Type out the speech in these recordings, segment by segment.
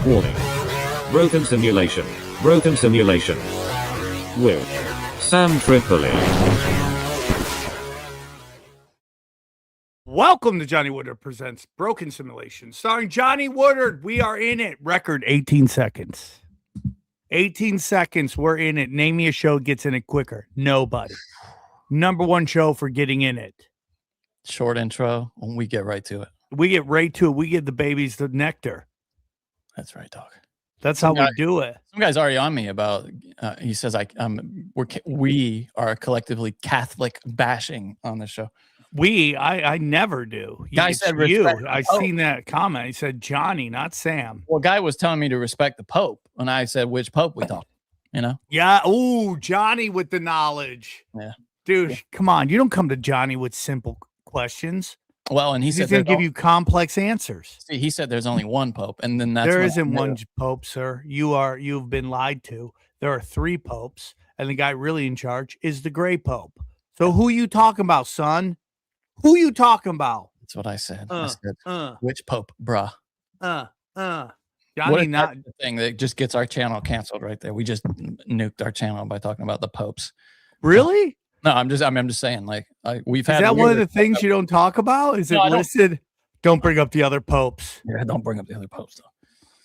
Warning. Broken simulation. Broken simulation. With Sam Tripoli. Welcome to Johnny Woodard Presents Broken Simulation, starring Johnny Woodard. We are in it. Record 18 seconds. 18 seconds, we're in it. Name me a show gets in it quicker. Nobody. Number one show for getting in it. Short intro, and we get right to it. We get right to it. We give the babies the nectar. That's right, dog. That's how we do it. Some guy's already on me about. He says we are collectively Catholic bashing on the show. I never do. Guy said you. Respect I seen that comment. He said Johnny, not Sam. Well, guy was telling me to respect the Pope, and I said which Pope we talk. You know? Yeah. Ooh, Johnny with the knowledge. Yeah, dude, come on. You don't come to Johnny with simple questions. Well, and he said he's gonna give you complex answers. See, he said there's only one Pope, and then there isn't one Pope, sir. You've been lied to. There are three popes, and the guy really in charge is the gray Pope. So who you talking about, son? Who you talking about? That's what I said. I said which Pope, bruh? Johnny, what not the thing that just gets our channel canceled right there. We just nuked our channel by talking about the popes. Really? No, I'm just saying, like, we've had. Is that one of the things you don't talk about? Is it listed? Don't bring up the other popes. Yeah, don't bring up the other popes, though.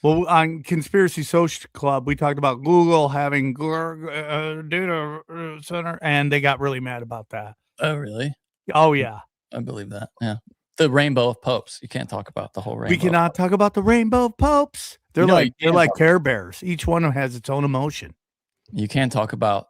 Well, on Conspiracy Social Club, we talked about Google having data center, and they got really mad about that. Oh, really? Oh, yeah. I believe that. Yeah. The rainbow of popes. You can't talk about the whole rainbow. We cannot talk about the rainbow of popes. They're like Care Bears. Each one has its own emotion. You can talk about,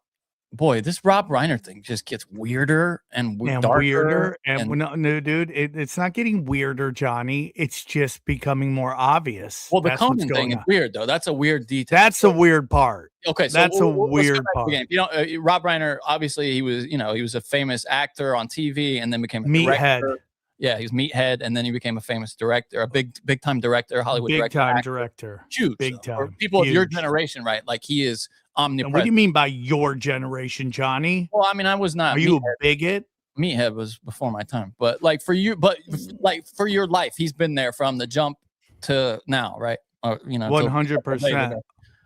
boy, this Rob Reiner thing just gets weirder and darker. Weirder. And no, dude, it's not getting weirder, Johnny. It's just becoming more obvious. Well, the Conan thing is weird, though. That's a weird detail. That's a weird part. Okay, so that's a weird part. You know, Rob Reiner, obviously, he was a famous actor on TV, and then became a director. Yeah, he was Meathead, and then he became a famous director, a big time director, Hollywood director. Huge. Big time. For people of your generation, right? Like, he is omnipresent. What do you mean by your generation, Johnny? Well, I mean, I was not. Are you a bigot? Meathead was before my time, but for your life, he's been there from the jump to now, right? 100%.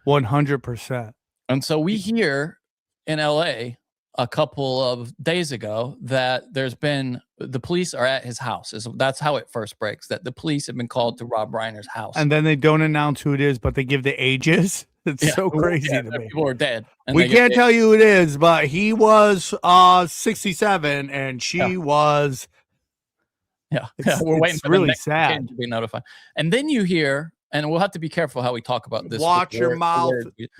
100%. And so we hear in LA a couple of days ago that the police are at his house. That's how it first breaks, that the police have been called to Rob Reiner's house. And then they don't announce who it is, but they give the ages. It's so crazy to me. People are dead. We can't tell you who it is, but he was 67 and she was. Yeah. We're waiting for really the next sad to be notified. And then you hear, and we'll have to be careful how we talk about this. Watch your mouth,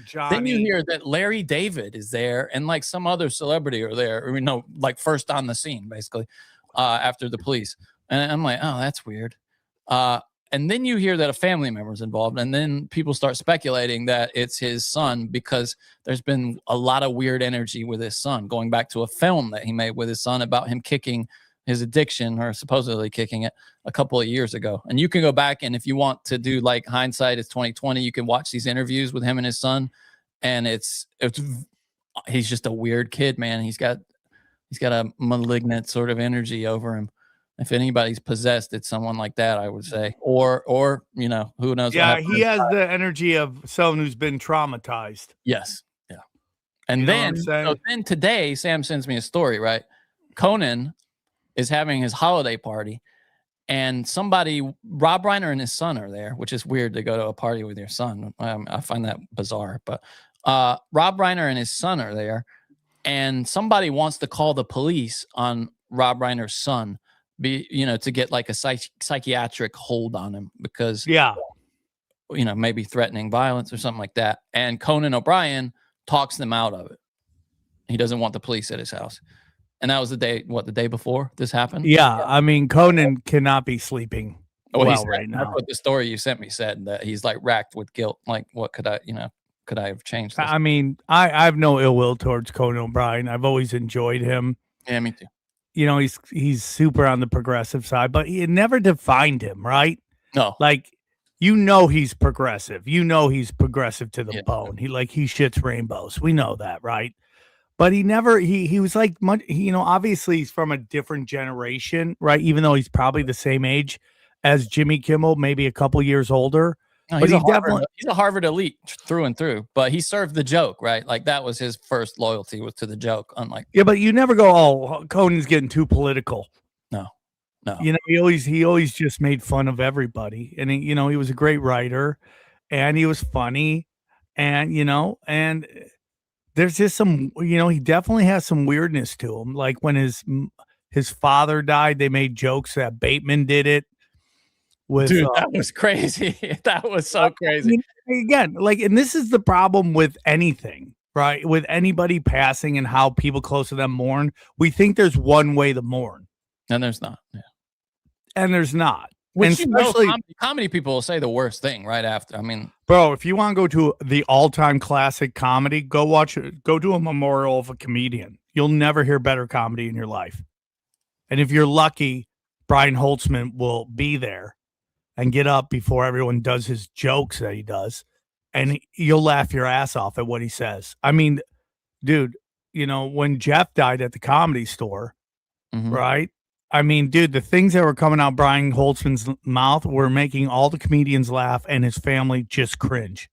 Johnny. Then you hear that Larry David is there and like some other celebrity are there, like first on the scene, basically, after the police. And I'm like, oh, that's weird. And then you hear that a family member is involved, and then people start speculating that it's his son because there's been a lot of weird energy with his son, going back to a film that he made with his son about him kicking his addiction, or supposedly kicking it, a couple of years ago. And you can go back, and if you want to do like hindsight is 2020, you can watch these interviews with him and his son, and he's just a weird kid, man. He's got a malignant sort of energy over him. If anybody's possessed, it's someone like that, I would say. Or who knows? Yeah, he has the energy of someone who's been traumatized. Yes. Yeah. And then today, Sam sends me a story, right? Conan is having his holiday party, and Rob Reiner and his son are there, which is weird to go to a party with your son. I find that bizarre. But Rob Reiner and his son are there, and somebody wants to call the police on Rob Reiner's son, to get like a psychiatric hold on him because, maybe threatening violence or something like that. And Conan O'Brien talks them out of it. He doesn't want the police at his house. And that was the day before this happened? Yeah. I mean, Conan cannot be sleeping right now. That's what the story you sent me said, that he's like racked with guilt. Like, what could I have changed this? I mean, I have no ill will towards Conan O'Brien. I've always enjoyed him. Yeah, me too. He's super on the progressive side, but he never defined him, right? No. Like, he's progressive. He's progressive to the bone. He shits rainbows. We know that, right? But he never, he was like, obviously he's from a different generation, right? Even though he's probably the same age as Jimmy Kimmel, maybe a couple years older. No, but he's a Harvard elite through and through. But he served the joke, right? Like that was his first loyalty was to the joke. Unlike but you never go, oh, Conan's getting too political. no. You know, he always just made fun of everybody, and he was a great writer, and he was funny, and and there's just some, he definitely has some weirdness to him. Like when his father died, they made jokes that Bateman did it. Dude, that was crazy. That was so crazy. Again, like, and this is the problem with anything, right? With anybody passing and how people close to them mourn, we think there's one way to mourn, and there's not. Yeah. And there's not. Which, and especially comedy people will say the worst thing right after. I mean, bro, if you want to go to the all-time classic comedy, go to a memorial of a comedian. You'll never hear better comedy in your life. And if you're lucky, Brian Holtzman will be there and get up before everyone does his jokes that he does, and you'll laugh your ass off at what he says. I mean, dude, when Jeff died at the Comedy Store, right? I mean, dude, the things that were coming out Brian Holtzman's mouth were making all the comedians laugh and his family just cringe.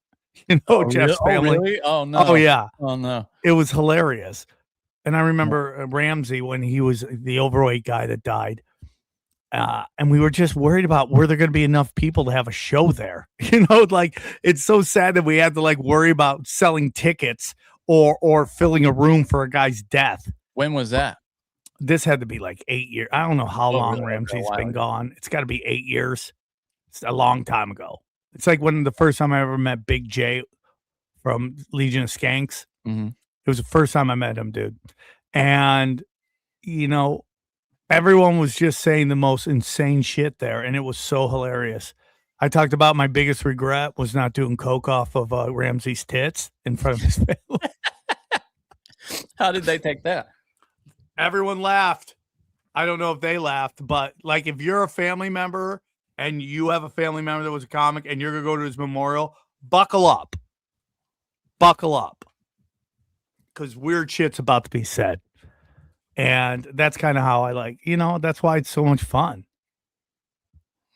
Jeff's family. Really? Oh, no. Oh, yeah. Oh, no. It was hilarious. And I remember Ramsey when he was the overweight guy that died. And we were just worried about were there going to be enough people to have a show there? Like it's so sad that we had to like worry about selling tickets or filling a room for a guy's death. When was that? This had to be like 8 years. I don't know how long really? Ramsey's been gone. It's got to be 8 years. It's a long time ago. It's like when the first time I ever met Big J from Legion of Skanks. Mm-hmm. It was the first time I met him, dude. And, everyone was just saying the most insane shit there. And it was so hilarious. I talked about my biggest regret was not doing coke off of Ramsey's tits in front of his family. How did they take that? Everyone laughed. I don't know if they laughed, but like if you're a family member and you have a family member that was a comic and you're going to go to his memorial, buckle up. Buckle up. Because weird shit's about to be said. And that's kind of how I like, that's why it's so much fun.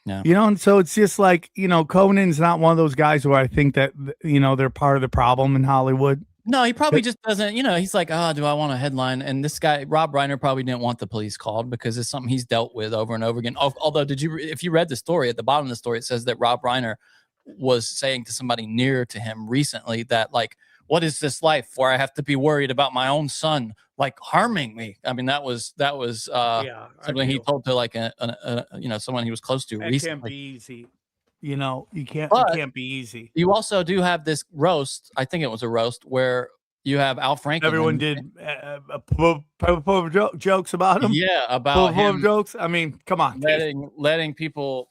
Yeah. And so it's just like, Conan's not one of those guys where I think that, they're part of the problem in Hollywood. No, he probably just doesn't, he's like, do I want a headline? And this guy, Rob Reiner, probably didn't want the police called because it's something he's dealt with over and over again. Although, if you read the story, at the bottom of the story, it says that Rob Reiner was saying to somebody near to him recently that, like, what is this life where I have to be worried about my own son, like, harming me? I mean, that was something he told to like someone he was close to recently. It can't be easy. It can't be easy. You also do have this roast. I think it was a roast where you have Al Franken. Everyone did jokes about him. Yeah, about him. Jokes. I mean, come on, letting people,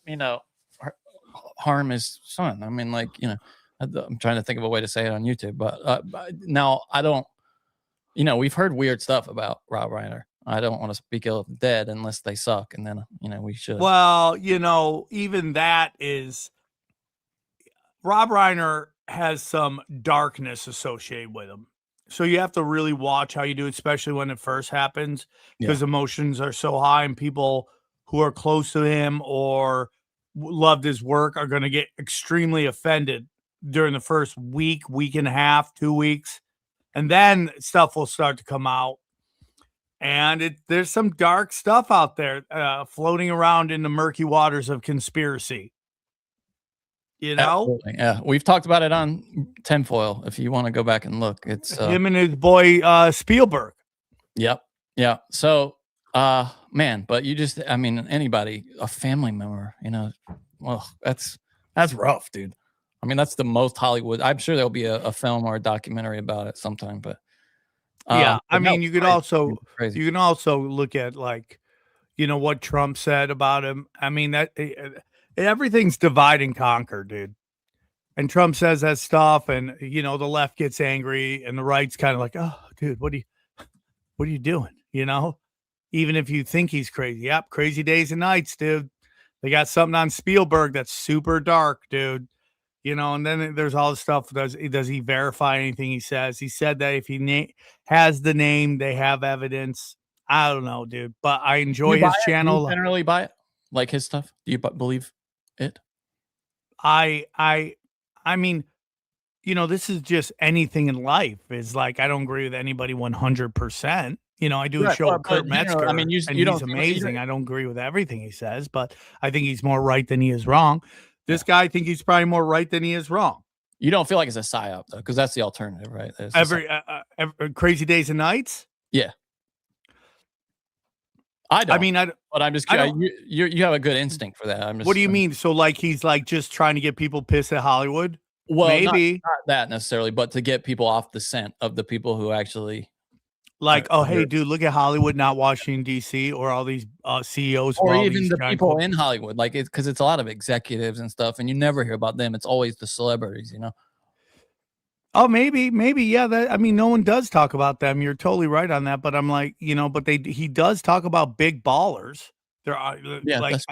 harm his son. I mean, like, I'm trying to think of a way to say it on YouTube, but now I don't. We've heard weird stuff about Rob Reiner. I don't want to speak ill of the dead unless they suck, and then we should. Well, even that is Rob Reiner has some darkness associated with him, so you have to really watch how you do it, especially when it first happens, because emotions are so high, and people who are close to him or loved his work are going to get extremely offended during the first week and a half, 2 weeks, and then stuff will start to come out. And there's some dark stuff out there floating around in the murky waters of conspiracy. Absolutely. Yeah, we've talked about it on Tinfoil. If you want to go back and look, it's him and his boy Spielberg. Yep. Yeah. So, man, but anybody, a family member, well, that's rough, dude. I mean, that's the most Hollywood. I'm sure there'll be a film or a documentary about it sometime, but. I mean, you can also look at like, what Trump said about him. I mean, that everything's divide and conquer, dude. And Trump says that stuff, and the left gets angry, and the right's kind of like, oh, dude, what are you doing? Even if you think he's crazy, yep, crazy days and nights, dude. They got something on Spielberg that's super dark, dude. And then there's all the stuff. Does he verify anything he says? He said that if he has the name, they have evidence. I don't know, dude, but I enjoy his channel. Do you generally buy it, like his stuff? Do you believe it? I mean, this is just anything in life. Is like I don't agree with anybody 100%. I do a Right, show with Kurt but, Metzger, I mean, and you he's don't amazing. I don't agree with everything he says, but I think he's more right than he is wrong. This guy, I think he's probably more right than he is wrong. You don't feel like it's a psyop though, because that's the alternative, right? Every Crazy Days and Nights. Yeah, I don't. I mean, but I'm just curious. You have a good instinct for that. I'm just. What do you mean? So like he's like just trying to get people pissed at Hollywood? Well, maybe not that necessarily, but to get people off the scent of the people who actually. Like, oh, hey, dude, look at Hollywood, not Washington, D.C., or all these CEOs. Or even the people in Hollywood, like because it's a lot of executives and stuff, and you never hear about them. It's always the celebrities, Oh, maybe, yeah. No one does talk about them. You're totally right on that. But I'm like, but he does talk about big ballers. There are, like,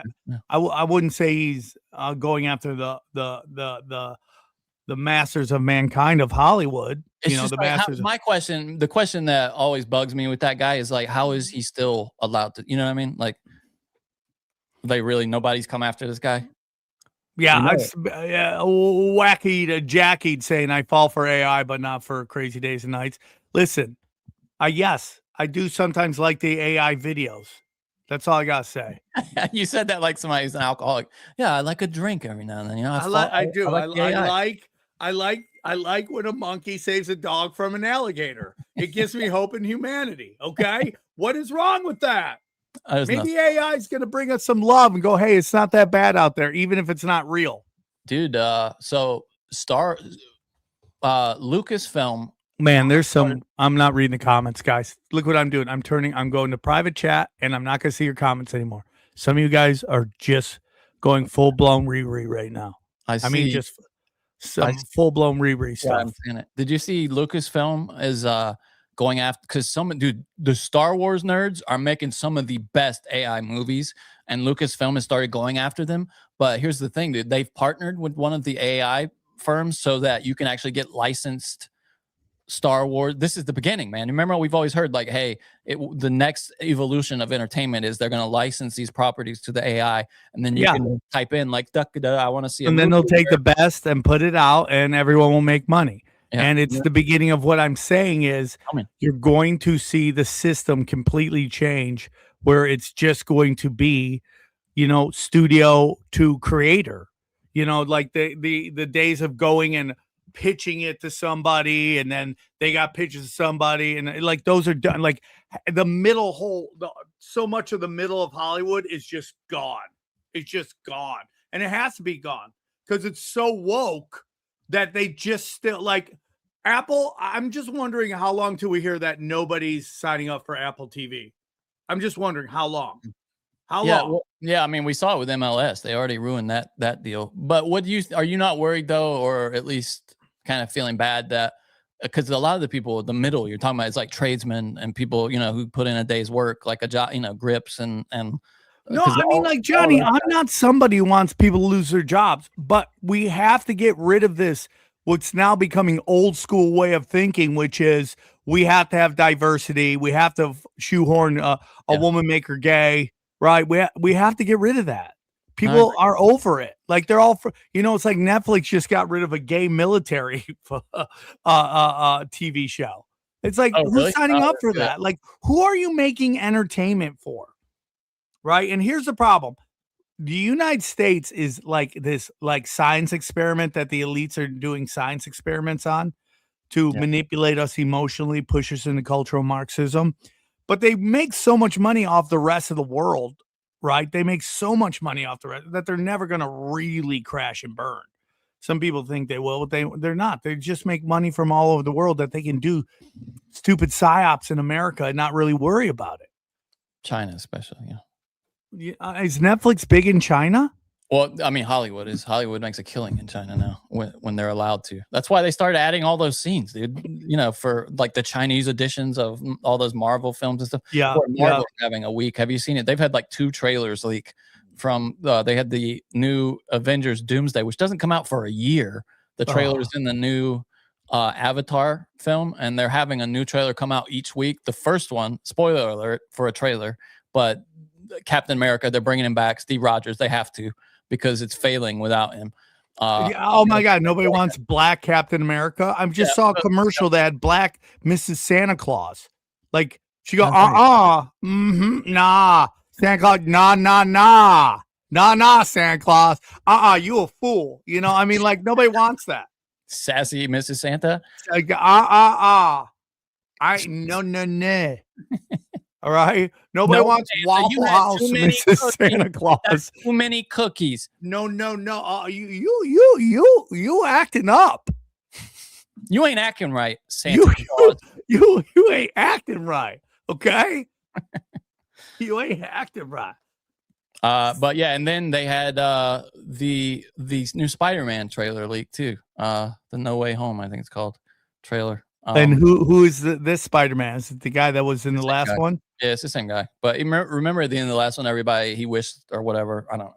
I wouldn't say he's going after the masters of mankind of Hollywood. It's just the like masters. The question that always bugs me with that guy is like, how is he still allowed to? You know what I mean? Like really nobody's come after this guy. Yeah, wacky Jackie saying I fall for AI, but not for Crazy Days and Nights. Listen, yes, I do sometimes like the AI videos. That's all I gotta say. You said that like somebody who's an alcoholic. Yeah, I like a drink every now and then. I do. I like when a monkey saves a dog from an alligator. It gives me hope in humanity. Okay, what is wrong with that? Maybe AI is going to bring us some love and go, hey, it's not that bad out there, even if it's not real. Dude, so Lucasfilm. Man, there's some, I'm not reading the comments, guys. Look what I'm doing. I'm going to private chat, and I'm not going to see your comments anymore. Some of you guys are just going full-blown Riri right now. I mean, just some full-blown Riri stuff. Yeah, I'm seeing it. Did you see Lucasfilm is going after, because the Star Wars nerds are making some of the best AI movies, and Lucasfilm has started going after them. But here's the thing, dude, they've partnered with one of the AI firms so that you can actually get licensed Star Wars. This is the beginning, man. Remember, we've always heard like, hey, the next evolution of entertainment is they're going to license these properties to the AI, and then you can type in like, I want to see, and then they'll take the best and put it out, and everyone will make money. Yeah. And it's the beginning of what I'm saying is you're going to see the system completely change, where it's just going to be, studio to creator, like the days of going and pitching it to somebody, and then they got pitches to somebody, and like those are done. Like the middle so much of the middle of Hollywood is just gone. It's just gone, and it has to be gone because it's so woke that they just still like Apple. I'm just wondering how long till we hear that nobody's signing up for Apple TV. I'm just wondering how long. How long? Well, I mean, we saw it with MLS. They already ruined that deal. But are you not worried though, or at least kind of feeling bad that, because a lot of the people, the middle you're talking about, is like tradesmen and people, who put in a day's work, like a job, grips and. No, I mean, like Johnny, I'm not somebody who wants people to lose their jobs, but we have to get rid of this, what's now becoming old school way of thinking, which is we have to have diversity. We have to shoehorn a woman, make her gay, right? We have to get rid of that. People are over it. Like they're all for, it's like Netflix just got rid of a gay military TV show. It's like, who's signing up for that? Like, who are you making entertainment for? Right. And here's the problem. The United States is like this like science experiment that the elites are doing science experiments on to manipulate us emotionally, push us into cultural Marxism. But they make so much money off the rest of the world, right? They make so much money off the rest that they're never going to really crash and burn. Some people think they will, but they're not. They just make money from all over the world that they can do stupid psyops in America and not really worry about it. China especially, Is Netflix big in China? Well, I mean, Hollywood makes a killing in China now when they're allowed to. That's why they started adding all those scenes, dude. For like the Chinese editions of all those Marvel films and stuff. Yeah. Marvel's having a week. Have you seen it? They've had like 2 trailers leak from, they had the new Avengers Doomsday, which doesn't come out for a year. The trailer's in the new Avatar film, and they're having a new trailer come out each week. The first one, spoiler alert for a trailer, but Captain America, they're bringing him back. Steve Rogers, they have to, because it's failing without him. Oh my God, nobody wants black Captain America. I just saw a commercial that had black Mrs. Santa Claus. Like she go, nah, Santa Claus, nah, Santa Claus, you a fool. You know, I mean, like nobody wants that. Sassy Mrs. Santa. Like, no. All right. Nobody wants Waffle House Mrs. Santa Claus. Too many cookies. No. You acting up. You ain't acting right, Santa Claus. You ain't acting right. Okay. You ain't acting right. But yeah, and then they had the new Spider-Man trailer leak too. The No Way Home, I think it's called, trailer. And who is this Spider-Man? Is it the guy that was in the last one? Yeah, it's the same guy. But remember at the end of the last one, everybody he wished or whatever. I don't know.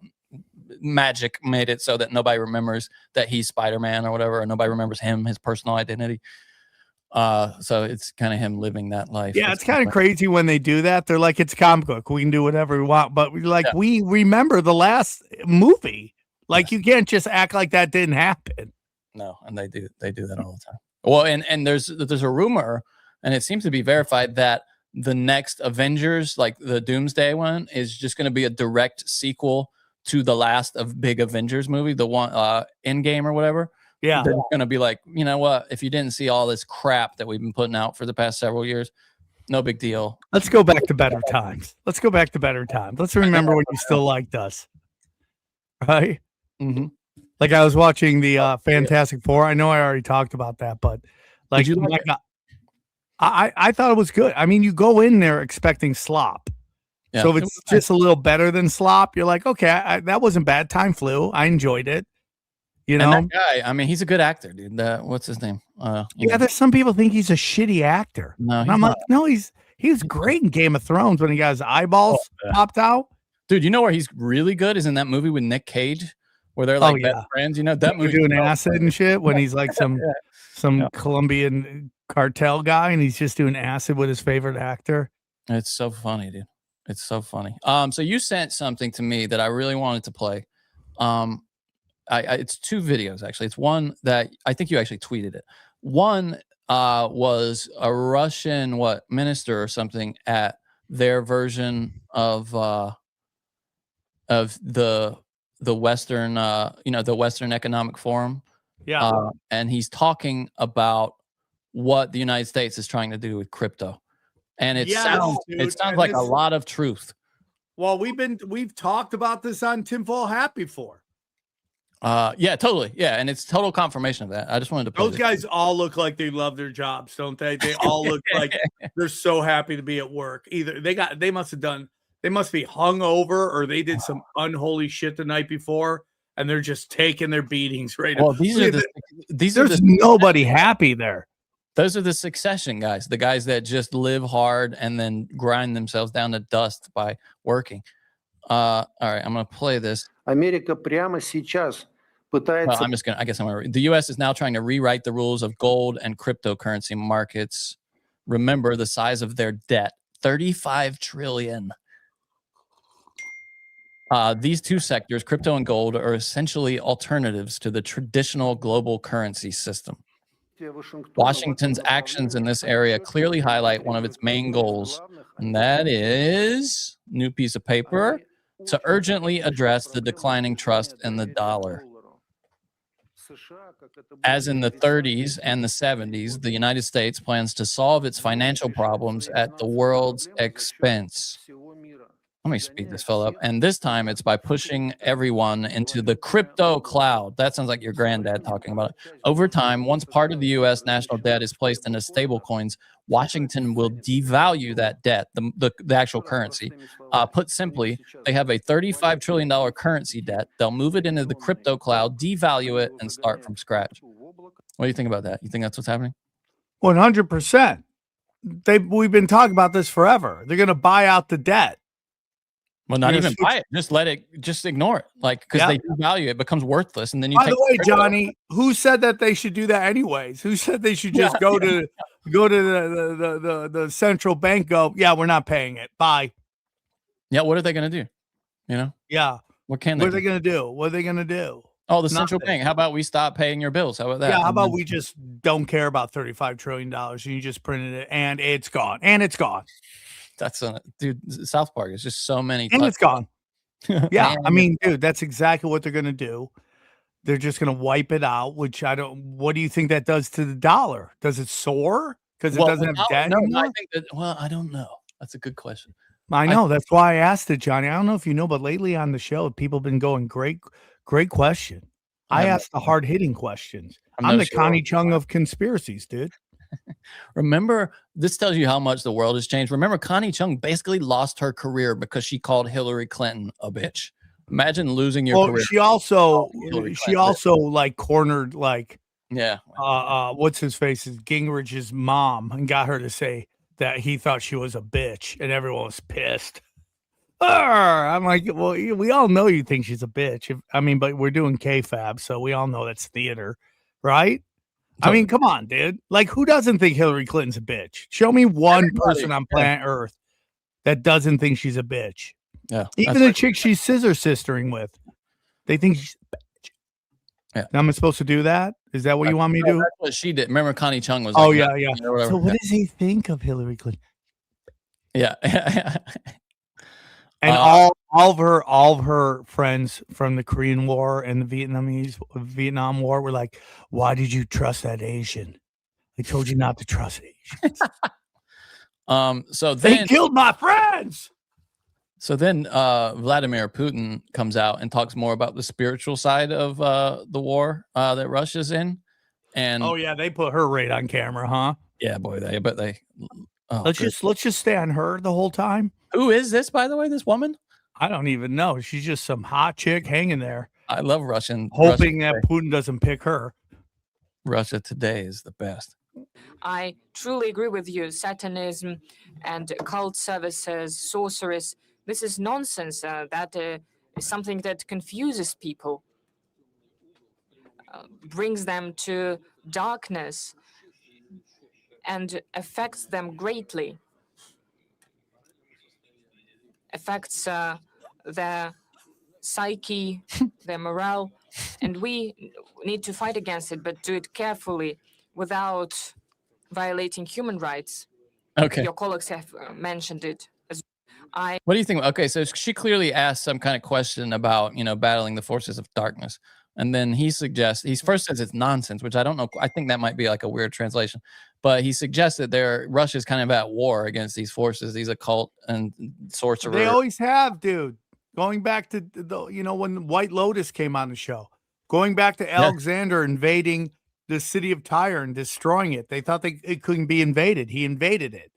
Magic made it so that nobody remembers that he's Spider-Man or whatever, or nobody remembers him, his personal identity. So it's kind of him living that life. Yeah, it's kind of crazy when they do that. They're like, it's a comic book. We can do whatever we want. But we remember the last movie. Like you can't just act like that didn't happen. No, and they do that all the time. Well, and there's a rumor, and it seems to be verified that the next Avengers, like the Doomsday one, is just going to be a direct sequel to the last of big Avengers movie, the one Endgame or whatever. Yeah, they're going to be like, you know what? If you didn't see all this crap that we've been putting out for the past several years, no big deal. Let's go back to better times. Let's remember when you still liked us, right? Mm-hmm. Like I was watching the Fantastic Four. I know I already talked about that, but like, I thought it was good. I mean, you go in there expecting slop. Yeah, so if it's just a little better than slop, you're like, okay, that wasn't bad. Time flew. I enjoyed it. You know, and that guy, I mean, he's a good actor, dude. What's his name? There's some people think he's a shitty actor. No, I'm like, no, he was great in Game of Thrones when he got his eyeballs popped out. Dude, you know where he's really good is in that movie with Nick Cage, where they're like best friends. You know that movie doing acid and shit when he's like some Colombian cartel guy and he's just doing acid with his favorite actor. It's so funny, dude. It's so funny. So you sent something to me that I really wanted to play. It's two videos actually. It's one that I think you actually tweeted it. One was a Russian minister or something at their version of the Western the Western Economic Forum. Yeah. And he's talking about what the United States is trying to do with crypto. And it sounds like a lot of truth. Well, we've talked about this on Tinfoil Hat before. Yeah, totally. Yeah, and it's total confirmation of that. I just wanted to those guys all look like they love their jobs, don't they? They all look like they're so happy to be at work. Either they must be hungover or they did some unholy shit the night before and they're just taking their beatings right now. There's nobody happy there. Those are the Succession guys, the guys that just live hard and then grind themselves down to dust by working. All right, I'm going to play this. Америка прямо сейчас пытается... I guess I'm going to read. The U.S. is now trying to rewrite the rules of gold and cryptocurrency markets. Remember the size of their debt, $35 trillion. These two sectors, crypto and gold, are essentially alternatives to the traditional global currency system. Washington's actions in this area clearly highlight one of its main goals, and that is, new piece of paper, to urgently address the declining trust in the dollar. As in the 30s and the 70s, the United States plans to solve its financial problems at the world's expense. Let me speed this fellow up. And this time it's by pushing everyone into the crypto cloud. That sounds like your granddad talking about it. Over time, once part of the U.S. national debt is placed into stable coins, Washington will devalue that debt, the actual currency. Put simply, they have a $35 trillion currency debt. They'll move it into the crypto cloud, devalue it, and start from scratch. What do you think about that? You think that's what's happening? 100%. We've been talking about this forever. They're going to buy out the debt. Well, not even buy it. Just ignore it. Like, because they devalue it, it becomes worthless. And then you By the way, Johnny, who said that they should do that anyways? Who said they should just go to the central bank, we're not paying it. Bye. Yeah, what are they going to do? You know? Yeah. What are they going to do? What are they going to do? Oh, the central bank. How about we stop paying your bills? How about that? Yeah, how about we just don't care about $35 trillion and you just printed it and it's gone. And it's gone. That's dude, South Park is just so many. And it's gone. Yeah, And I mean, dude, that's exactly what they're going to do. They're just going to wipe it out, which what do you think that does to the dollar? Does it soar because it doesn't have debt anymore? I think I don't know. That's a good question. I know. That's why I asked it, Johnny. I don't know if you know, but lately on the show, people have been going, great question. I asked the hard-hitting questions. I'm the Connie Chung of conspiracies, dude. Remember, this tells you how much the world has changed. Remember, Connie Chung basically lost her career because she called Hillary Clinton a bitch. Imagine losing your career. She also like cornered what's his face's Gingrich's mom and got her to say that he thought she was a bitch, and everyone was pissed. I'm like, well, we all know you think she's a bitch. But we're doing KFAB, so we all know that's theater, right? I mean, come on, dude. Like, who doesn't think Hillary Clinton's a bitch? Show me one person on planet Earth that doesn't think she's a bitch. Yeah, even the chick she's scissor sistering with, they think she's a bitch. Yeah, now, am I supposed to do that? Is that what you want me to do? That's what she did. Remember, Connie Chung was. Oh, yeah. So, what does he think of Hillary Clinton? Yeah. And all of her friends from the Korean War and the Vietnam War were like, "Why did you trust that Asian? I told you not to trust Asians." So they killed my friends. So then Vladimir Putin comes out and talks more about the spiritual side of the war that Russia's in. And they put her right on camera, huh? Yeah, boy, let's just stay on her the whole time. Who is this, by the way, this woman? I don't even know. She's just some hot chick hanging there. I love Russian. Hoping that Putin doesn't pick her. Russia today is the best. I truly agree with you. Satanism and occult services, sorceries, this is nonsense. That is something that confuses people, brings them to darkness, and affects them greatly. Affects their psyche, their morale, and we need to fight against it, but do it carefully without violating human rights. Okay. Your colleagues have mentioned it. What do you think? Okay, so she clearly asked some kind of question about, battling the forces of darkness. And then he first says it's nonsense, which I don't know. I think that might be like a weird translation. But he suggests that Russia's kind of at war against these forces, these occult and sorcerer. They always have, dude. Going back to when White Lotus came on the show, going back to Alexander invading the city of Tyre and destroying it. They thought it couldn't be invaded. He invaded it.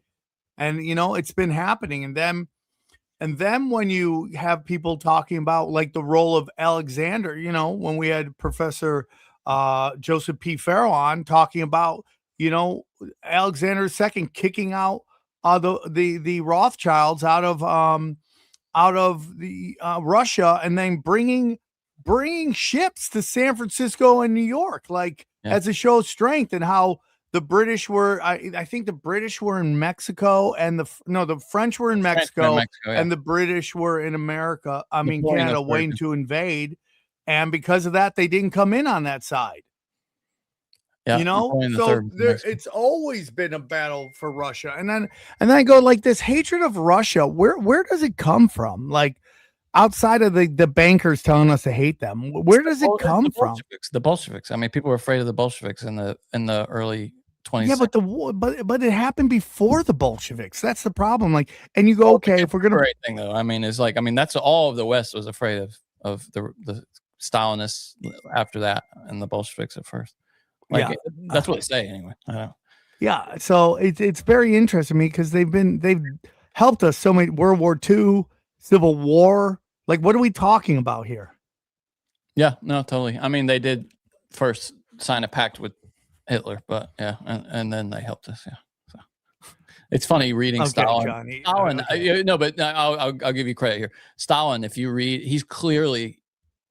And, it's been happening. And then when you have people talking about like the role of Alexander, when we had Professor Joseph P. Farrell on talking about, Alexander II kicking out the Rothschilds out of the Russia, and then bringing ships to San Francisco and New York, as a show of strength, and how the British were, I think the British were in Mexico, and the French were in Mexico, and the British were in America. Canada, waiting to invade, and because of that, they didn't come in on that side. Yeah, so it's always been a battle for Russia, and then I go like this hatred of Russia. Where does it come from? Like outside of the bankers telling us to hate them, where does it come from? The Bolsheviks. People were afraid of the Bolsheviks in the early 20s. Yeah, but it happened before the Bolsheviks. That's the problem. And you go, okay, if we're gonna thing though, that's all of the West was afraid of the Stalinists after that, and the Bolsheviks at first. That's what they say anyway. I don't know. Yeah, so it's very interesting to me because they've helped us so many. World War II, Civil War. What are we talking about here? Yeah, no, totally. They did first sign a pact with Hitler, but yeah, and then they helped us. Yeah, so it's funny reading Stalin. Johnny. But I'll give you credit here. Stalin, if you read, he's clearly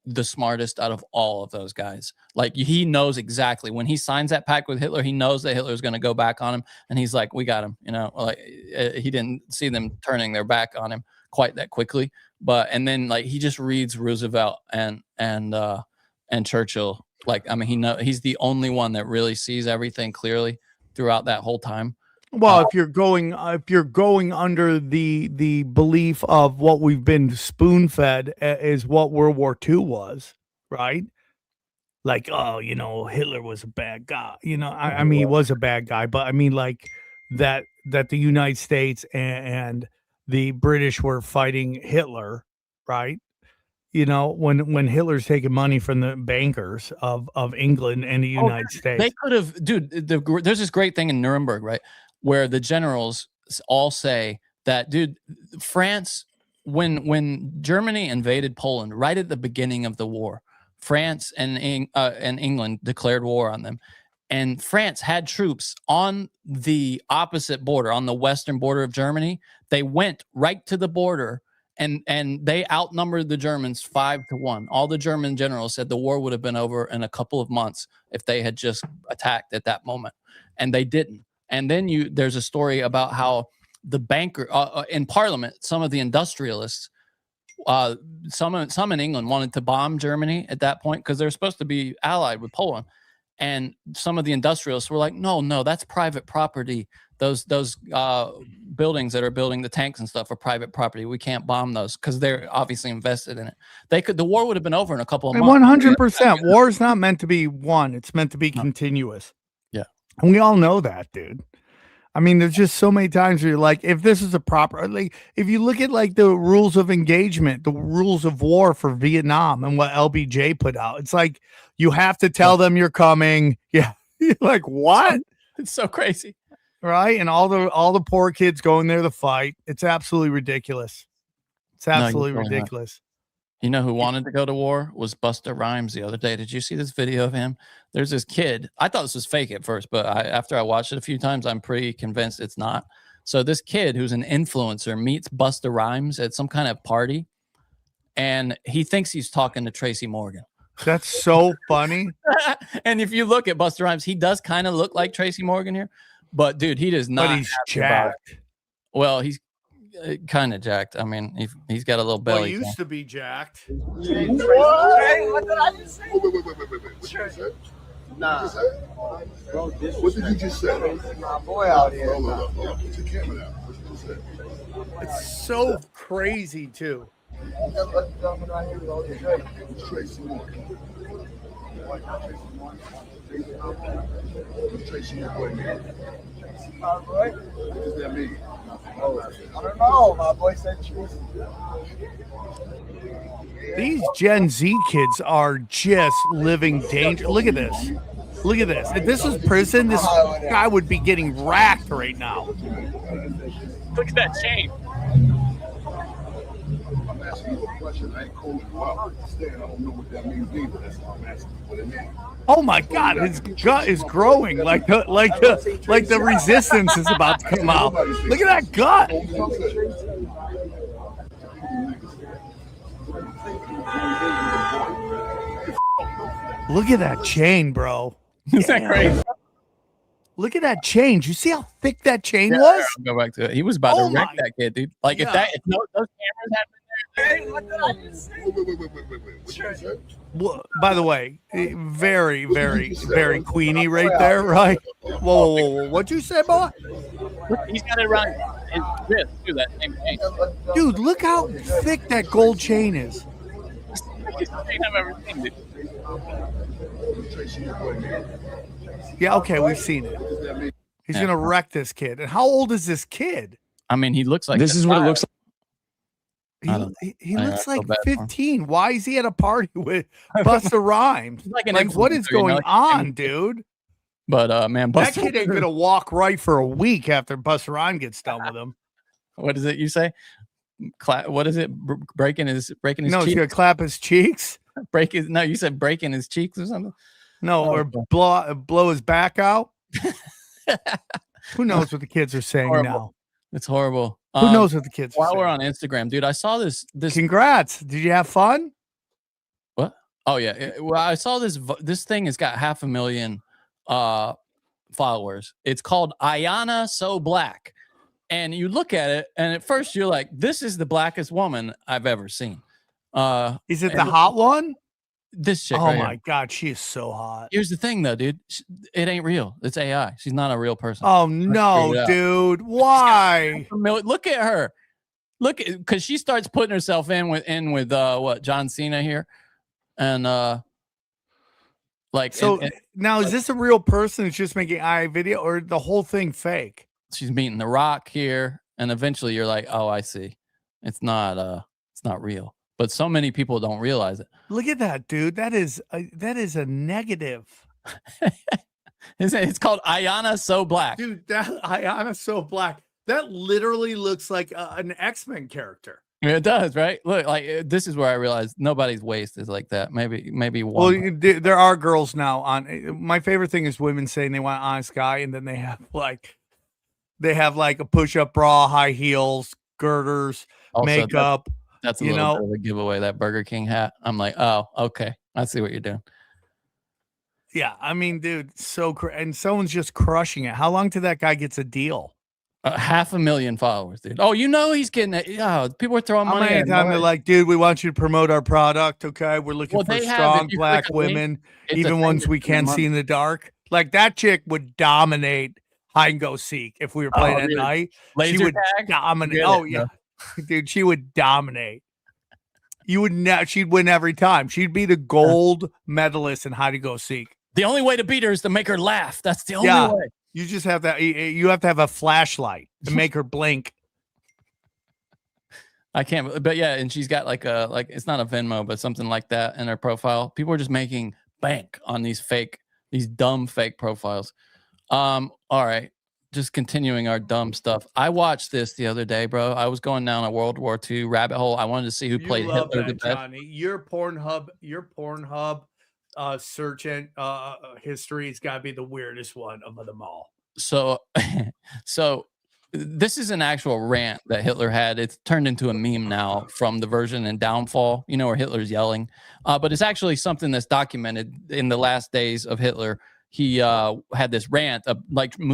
the smartest out of all of those guys. He knows exactly when he signs that pact with Hitler, he knows that Hitler's going to go back on him, and he's like, we got him. He didn't see them turning their back on him quite that quickly, and then he just reads Roosevelt and and Churchill. Like, I mean, he's the only one that really sees everything clearly throughout that whole time. Well, if you're going under the belief of what we've been spoon fed is what World War II was, right? Like, oh, Hitler was a bad guy. I mean, he was a bad guy, but I mean, like that the United States and the British were fighting Hitler, right? When Hitler's taking money from the bankers of England and the United States. They could have, dude, there's this great thing in Nuremberg, right? Where the generals all say that, dude, France, when Germany invaded Poland right at the beginning of the war, France and England declared war on them. And France had troops on the opposite border, on the western border of Germany. They went right to the border and they outnumbered the Germans 5-1. All the German generals said the war would have been over in a couple of months if they had just attacked at that moment. And they didn't. And then there's a story about how the banker in Parliament, some of the industrialists, some in England wanted to bomb Germany at that point because they're supposed to be allied with Poland. And some of the industrialists were like, no, that's private property. Those buildings that are building the tanks and stuff are private property. We can't bomb those because they're obviously invested in it. The war would have been over in a couple of months. 100%. War is not meant to be won. It's meant to be continuous. Yeah. And we all know that, dude. I mean, there's just so many times where you're like, if this is a proper, like, if you look at like the rules of engagement, the rules of war for Vietnam and what LBJ put out, it's like you have to tell them you're coming. Yeah. You're like, what? It's so crazy. Right. And all the poor kids going there to fight. It's absolutely ridiculous. It's absolutely ridiculous. You know who wanted to go to war was Busta Rhymes the other day. Did you see this video of him? There's this kid. I thought this was fake at first, but after I watched it a few times, I'm pretty convinced it's not. So this kid who's an influencer meets Busta Rhymes at some kind of party, and he thinks he's talking to Tracy Morgan. That's so funny. And if you look at Busta Rhymes, he does kind of look like Tracy Morgan here, but dude, he does not. But he's jacked. Well, he's kind of jacked. I mean, he's got a little belly. Well, he used to be jacked. What did I just say? Wait. Nah. What did you just say? My boy out here. Put your camera down. What did you say? It's so crazy, too. Tracy Morgan. Tracy Morgan. What does that mean? I don't know. My boy said Tracy. These Gen Z kids are just living danger. Look at this. Look at this. If this is prison, this guy would be getting racked right now. Look at that chain. I'm asking you a question. I ain't calling you out. I understand. I don't know what that means either. That's why I'm asking you what it means. Oh my God, his gut is growing like the resistance is about to come out. Look at that gut. Look at that chain, bro. Is that crazy? Look at that chain. You see how thick that chain was? I'll go back to it. He was about to wreck that kid, dude. Like if those cameras had been Wait. What you say? Well, by the way, very, very, very queenie right there, right? Whoa. What'd you say, boy? He's got it around his wrist, too, that same chain. Dude, look how thick that gold chain is. It's the chain I've ever seen, dude. Yeah, okay, we've seen it. He's gonna wreck this kid. And how old is this kid? I mean, he looks like this is what it looks like. He looks like 15. Why is he at a party with Busta Rhymes? Like what is going on, dude? But man, that kid ain't gonna walk right for a week after Busta Rhymes gets done with him. What is it you say? What is it? Breaking his cheeks? He's gonna clap his cheeks. No, you said breaking his cheeks or something. No, or blow his back out. Who knows what the kids are saying now? It's horrible. Who knows what the kids are while saying? We're on Instagram, dude, I saw this. Congrats. Did you have fun? What? Oh, yeah. Well, I saw this thing has got 500,000 followers. It's called Ayanna So Black. And you look at it, and at first you're like, this is the blackest woman I've ever seen. Is it the hot one? this chick. Oh right my here. God, she is so hot. Here's the thing, though, dude. It ain't real. It's AI. She's not a real person. Oh no, dude. Why? Look at her. Look, because she starts putting herself in with what, John Cena here, and like so. and now, is this a real person that's just making AI video, or the whole thing fake? she's meeting The Rock here, and eventually you're like, oh, I see. It's not real. But so many people don't realize it. Look at that, dude. That is a negative. It's called Ayanna So Black. Dude, that Ayanna So Black. That literally looks like an X-Men character. It does, right? Look, like this is where I realized nobody's waist is like that. Maybe one. Well, there are girls now on. My favorite thing is women saying they want honest guy, and then they have like a push-up bra, high heels, girders, Also, makeup. That's a little bit of a giveaway, that Burger King hat. I'm like, oh, okay. I see what you're doing. Yeah, I mean, dude, and someone's just crushing it. How long till that guy gets a deal? 500,000 followers, dude. Oh, he's getting it. Yeah, people are throwing money. How many times they're like, dude, we want you to promote our product. Okay, we're looking for strong black women, even ones we can't see in the dark. Like that chick would dominate hide and go seek if we were playing at night. Laser she would tag? dominate. Oh yeah, dude, she would dominate. You would she'd win every time. She'd be the gold medalist in hide and go seek. The only way to beat her is to make her laugh. That's the only way. You just have that. You have to have a flashlight to make her blink. I can't, but yeah, and she's got like it's not a Venmo, but something like that in her profile. People are just making bank on these dumb fake profiles. All right, just continuing our dumb stuff. I watched this the other day, bro. I was going down a World War II rabbit hole. I wanted to see who played Hitler the best. Johnny. Your Pornhub search and history's got to be the weirdest one of them all. So this is an actual rant that Hitler had. It's turned into a meme now from the version in Downfall, where Hitler's yelling. But it's actually something that's documented in the last days of Hitler. He had this rant of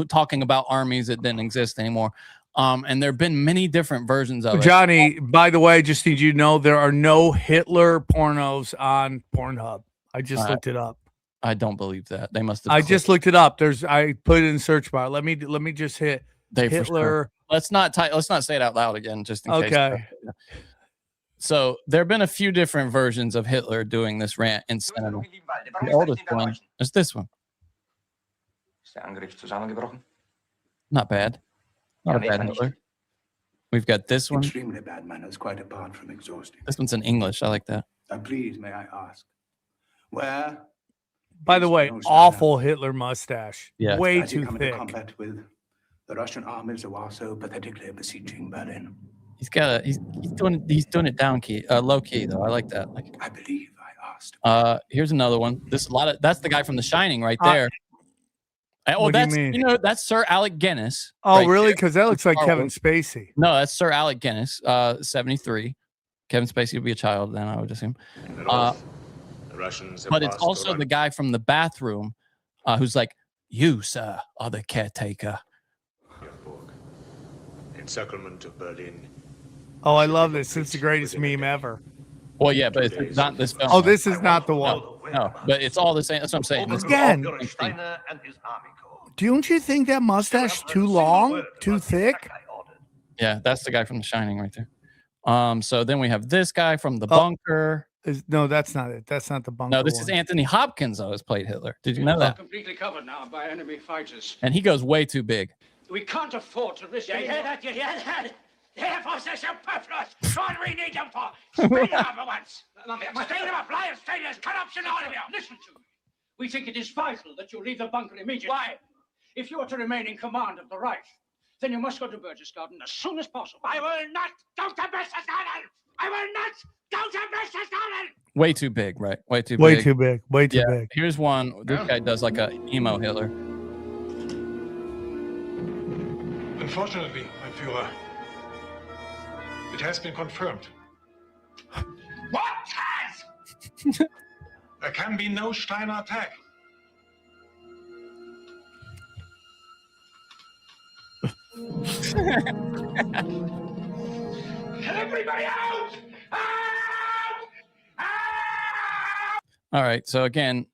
talking about armies that didn't exist anymore. And there have been many different versions of it. Johnny, by the way, just need you to know there are no Hitler pornos on Pornhub. I just looked it up. I don't believe that. They must have. I just looked it up. I put it in search bar. Let me just hit Hitler. Sure. Let's not say it out loud again, just in case. Okay. So there have been a few different versions of Hitler doing this rant in cinema. The oldest one is this one. Not bad. Not a bad Hitler. We've got this one. Extremely bad manners, quite apart from exhausting. This one's in English. I like that. Please, may I ask, where? By the way, awful Hitler mustache. Yeah. Way too thick. Combat with the Russian armies who are so pathetically besieging Berlin. He's doing it down key, low key though. I like that. I believe I asked. Here's another one. That's the guy from The Shining right there. What do you mean? That's Sir Alec Guinness. Oh, right, really? Because that looks like Kevin Spacey. No, that's Sir Alec Guinness, 73. Kevin Spacey would be a child then, I would assume. But it's also the guy from The Bathroom who's like, you, sir, are the caretaker. Encirclement of Berlin. Oh, I love this. It's the greatest meme ever. Well, yeah, but it's not this film. Oh, this is not the one. No, but it's all the same. That's what I'm saying. Again, don't you think that mustache too long, too thick? Yeah, that's the guy from The Shining right there. So then we have this guy from The Bunker. No, that's not it. That's not The Bunker. No, this is Anthony Hopkins, though, has played Hitler. Did you know that? Completely covered now by enemy fighters. And he goes way too big. We can't afford to risk. You hear that? You hear that? Therefore, they're superfluous. What we need them for? Speed them up at once. Speed them up, liars, traitors, corruption, all of you. Listen to me. We think it is vital that you leave the bunker immediately. Why? If you are to remain in command of the Reich, then you must go to Berchtesgaden as soon as possible. I will not go to Berchtesgaden. I will not go to Berchtesgaden. Way too big, right? Way too Way big. too big. Way too big. Here's one. This guy does like a emo Hitler. Unfortunately, my Führer, it has been confirmed. What has? There can be no Steiner attack. Everybody out! Out! Out! All right. So again,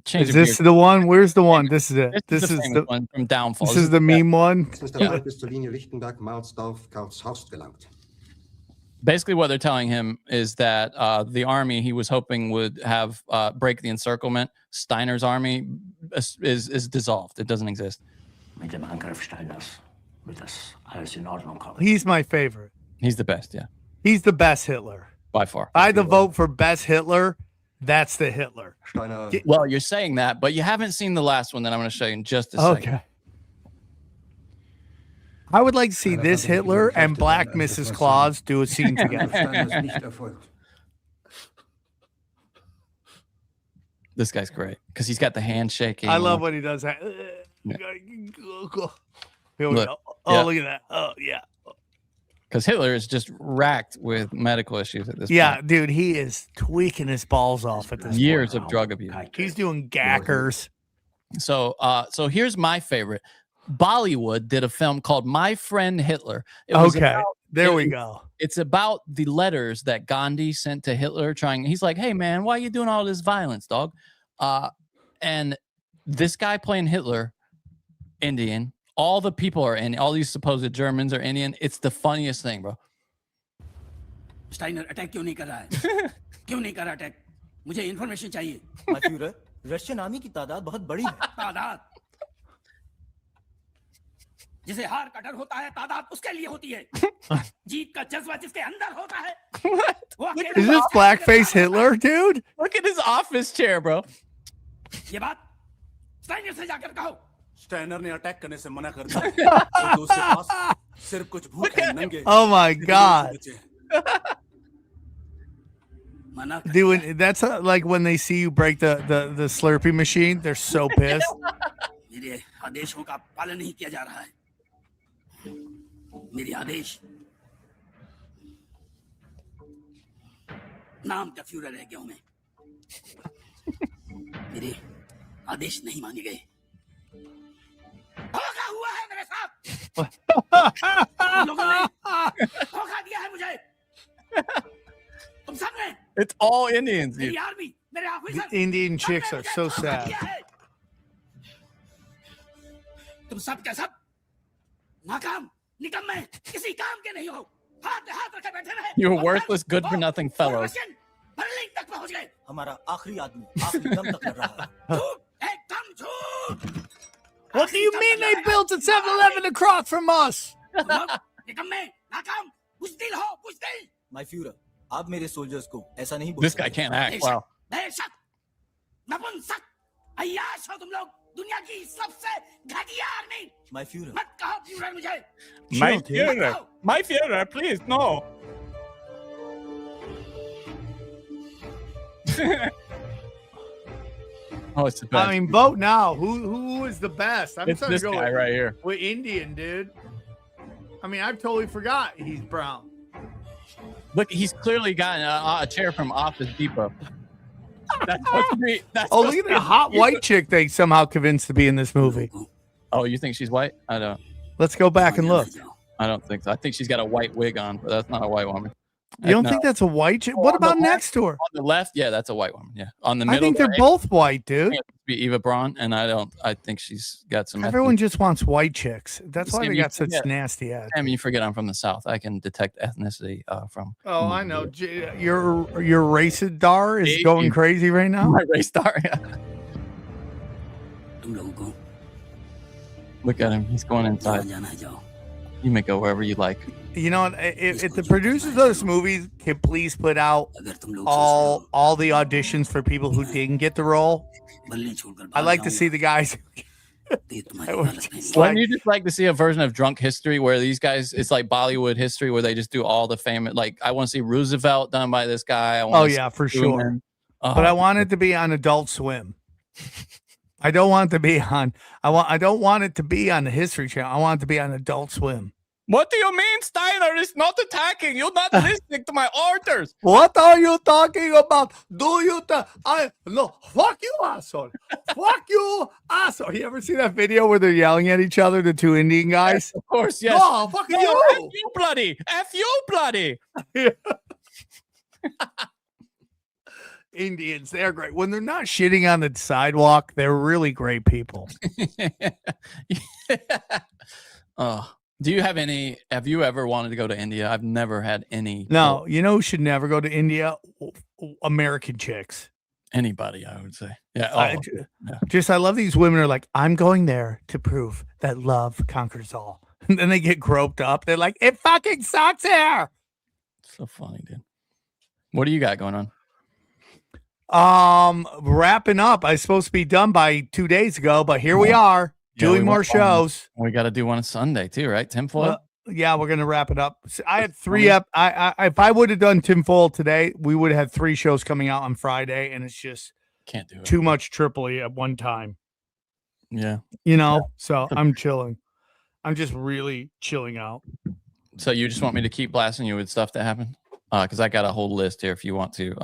change is this the one? Where's the one? This is it. This is the one from Downfall. This is the meme one. Basically, what they're telling him is that the army he was hoping would have break the encirclement, Steiner's army, is dissolved. It doesn't exist. He's my favorite. He's the best, yeah. He's the best Hitler. By far. I had to vote for best Hitler. That's the Hitler. Well, you're saying that, but you haven't seen the last one that I'm going to show you in just a second. Okay. I would like to see this Hitler and Black Mrs. Claus do a scene together. This guy's great because he's got the handshaking. I love when he does that. Yeah. Here we Look, go. Oh, yeah. look at that. Oh, yeah. Because Hitler is just racked with medical issues at this Yeah, point. dude, he is tweaking his balls off at this Years point. of drug abuse. He's doing gackers. So here's my favorite. Bollywood did a film called My Friend Hitler. There we go. It's about the letters that Gandhi sent to Hitler he's like, hey man, why are you doing all this violence, dog? And this guy playing Hitler, Indian, all the people are in, all these supposed Germans are Indian. It's the funniest thing, bro. Steiner attack क्यों नहीं कर रहा है? क्यों नहीं कर रहा attack? मुझे information चाहिए. My Führer, Russian army की तादाद बहुत बड़ी है. तादाद जिसे हार का डर होता है तादाद उसके लिए होती है जीत का जज्बा जिसके अंदर होता है Is this blackface Hitler, dude? Look at his office chair, bro. ये बात स्टाइनर से जाकर कहो स्टाइनर ने अटैक करने से मना कर दिया तो उसके पास सिर्फ कुछ भूख है नंगे. Oh my God. Dude, that's like when they see you break the Slurpee machine, they're so pissed. मेरे आदेशों का पालन नहीं किया जा रहा है मेरे आदेश नाम का फ्यूरर रह गया हूं मैं मेरे आदेश नहीं माने गए धोखा हुआ है मेरे साथ लोगों ने धोखा दिया है मुझे तुम सब ने It's all Indians, dude. मेरी आर्मी मेरे The officer Indian chicks are so sad. तुम सब के सब नाकाम निकम्मे किसी काम के नहीं हो हाथ रखे बैठे रहे You're worthless, good for nothing fellows. Berlin तक पहुंच गए हमारा आखिरी आदमी आखिरी दम तक लड़ रहा है. एकदम झूठ What do you mean they built a 7-Eleven across from us? निकम्मे नाकाम बुज़दिल हो बुज़दिल. My Führer, आप मेरे soldiers को ऐसा नहीं बोल. This guy can't act. Wow. बेशक नपुंसक अय्याश हो तुम लोग दुनिया की सबसे घटिया आर्मी. My Führer. मत कहो फ्यूरर मुझे. My Führer, please, no. Oh, it's the best. I mean, vote now. Who is the best? I'm It's starting this to go guy right here. with Indian, dude. I mean, I've totally forgot he's brown. Look, he's clearly gotten a chair from Office Depot. That's supposed to be. Oh, look at the hot white chick they somehow convinced to be in this movie. Oh, you think she's white? I don't. Let's go back and look. I don't think so. I think she's got a white wig on, but that's not a white woman. You don't No. think that's a white chick? What On the about left- next to her? On the left, yeah, that's a white woman. Yeah, on the middle, I think they're both white, dude. Be Eva Braun, and I think she's got some. Everyone just wants white chicks. That's why Sam, they you got such forget- nasty ass. I mean, you forget I'm from the South. I can detect ethnicity from. Oh, I know. Your racidar is Hey, going you- crazy right now. My race star. तुम लोगों को Look at him. He's going inside. जाना है जाओ. You may go wherever you like. You know what? If the producers of this movie can please put out अगर तुम लोग all the auditions for people who didn't get the role, बल्ले छोड़कर I'd like to see the guys. Wouldn't you just like to see a version of Drunk History where these guys, it's like Bollywood history where they just do all the famous, like I want to see Roosevelt done by this guy. I Oh wanna yeah, see for Truman. sure. But I want it to be on Adult Swim. I don't want it to be on. I don't want it to be on the History Channel. I want it to be on Adult Swim. What do you mean, Steiner is not attacking? You're not listening to my orders. What are you talking about? Do you? No. Fuck you, asshole. Fuck you, asshole. You ever see that video where they're yelling at each other, the two Indian guys? Of course, yes. No, fuck No, you. F you, bloody. F you, bloody. Indians. They're great. When they're not shitting on the sidewalk, they're really great people. Oh, have you ever wanted to go to India? I've never had any. No, you know who should never go to India? American chicks. Anybody, I would say. Yeah. I love these women are like, I'm going there to prove that love conquers all. And then they get groped up. They're like, it fucking sucks here. So funny, dude. What do you got going on? Wrapping up. I was supposed to be done by 2 days ago, but here we are doing more shows. We got to do one on Sunday too, right? Tinfoil. Yeah, we're gonna wrap it up. So I had 3 up. If I would have done Tinfoil today, we would have had 3 shows coming out on Friday, and it's just can't do it. Too much Tripoli at one time. Yeah, So I'm chilling. I'm just really chilling out. So you just want me to keep blasting you with stuff that happened? Because I got a whole list here if you want to.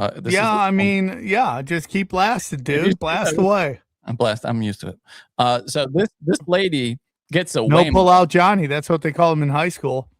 Just keep blasting, dude. Blast away. I'm used to it. So this lady gets a no pull out Johnny. That's what they call him in high school.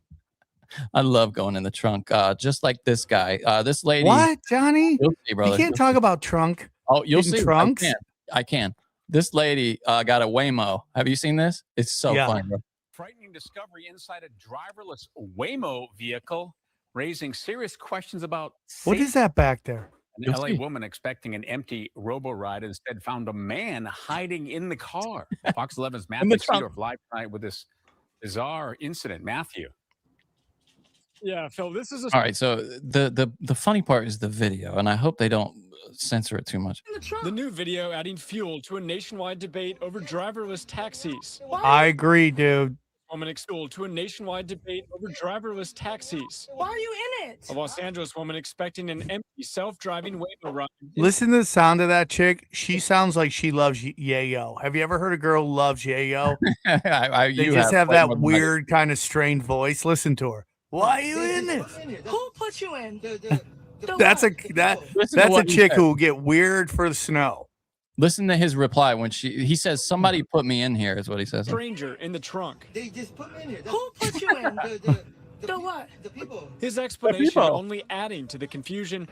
I love going in the trunk. Just like this guy. This lady. What, Johnny? You'll see, brother. You can't talk about trunk. Oh, you'll see. Trunks. I can. This lady got a Waymo. Have you seen this? It's so funny, bro. Frightening discovery inside a driverless Waymo vehicle, raising serious questions about what is that back there? An LA woman expecting an empty robo-ride instead found a man hiding in the car. Fox 11's Matthew Seedorf live tonight with this bizarre incident. Matthew. Yeah, Phil, this is all right. So the funny part is the video, and I hope they don't censor it too much. The new video adding fuel to a nationwide debate over driverless taxis. I agree, dude. Woman extolled to a nationwide debate over driverless taxis. Why are you in it? A Los Angeles woman expecting an empty self-driving Waymo ride. Listen to the sound of that chick. She sounds like she loves yayo. Have you ever heard a girl who loves yayo? They just have that weird kind of strained voice. Listen to her. Why are you in this? Who put you in? That's a chick who will get weird for the snow. Listen to his reply when he says, somebody put me in here, is what he says. Stranger in the trunk. They just put me in here. Who put you in? The what? The people. His explanation only adding to the confusion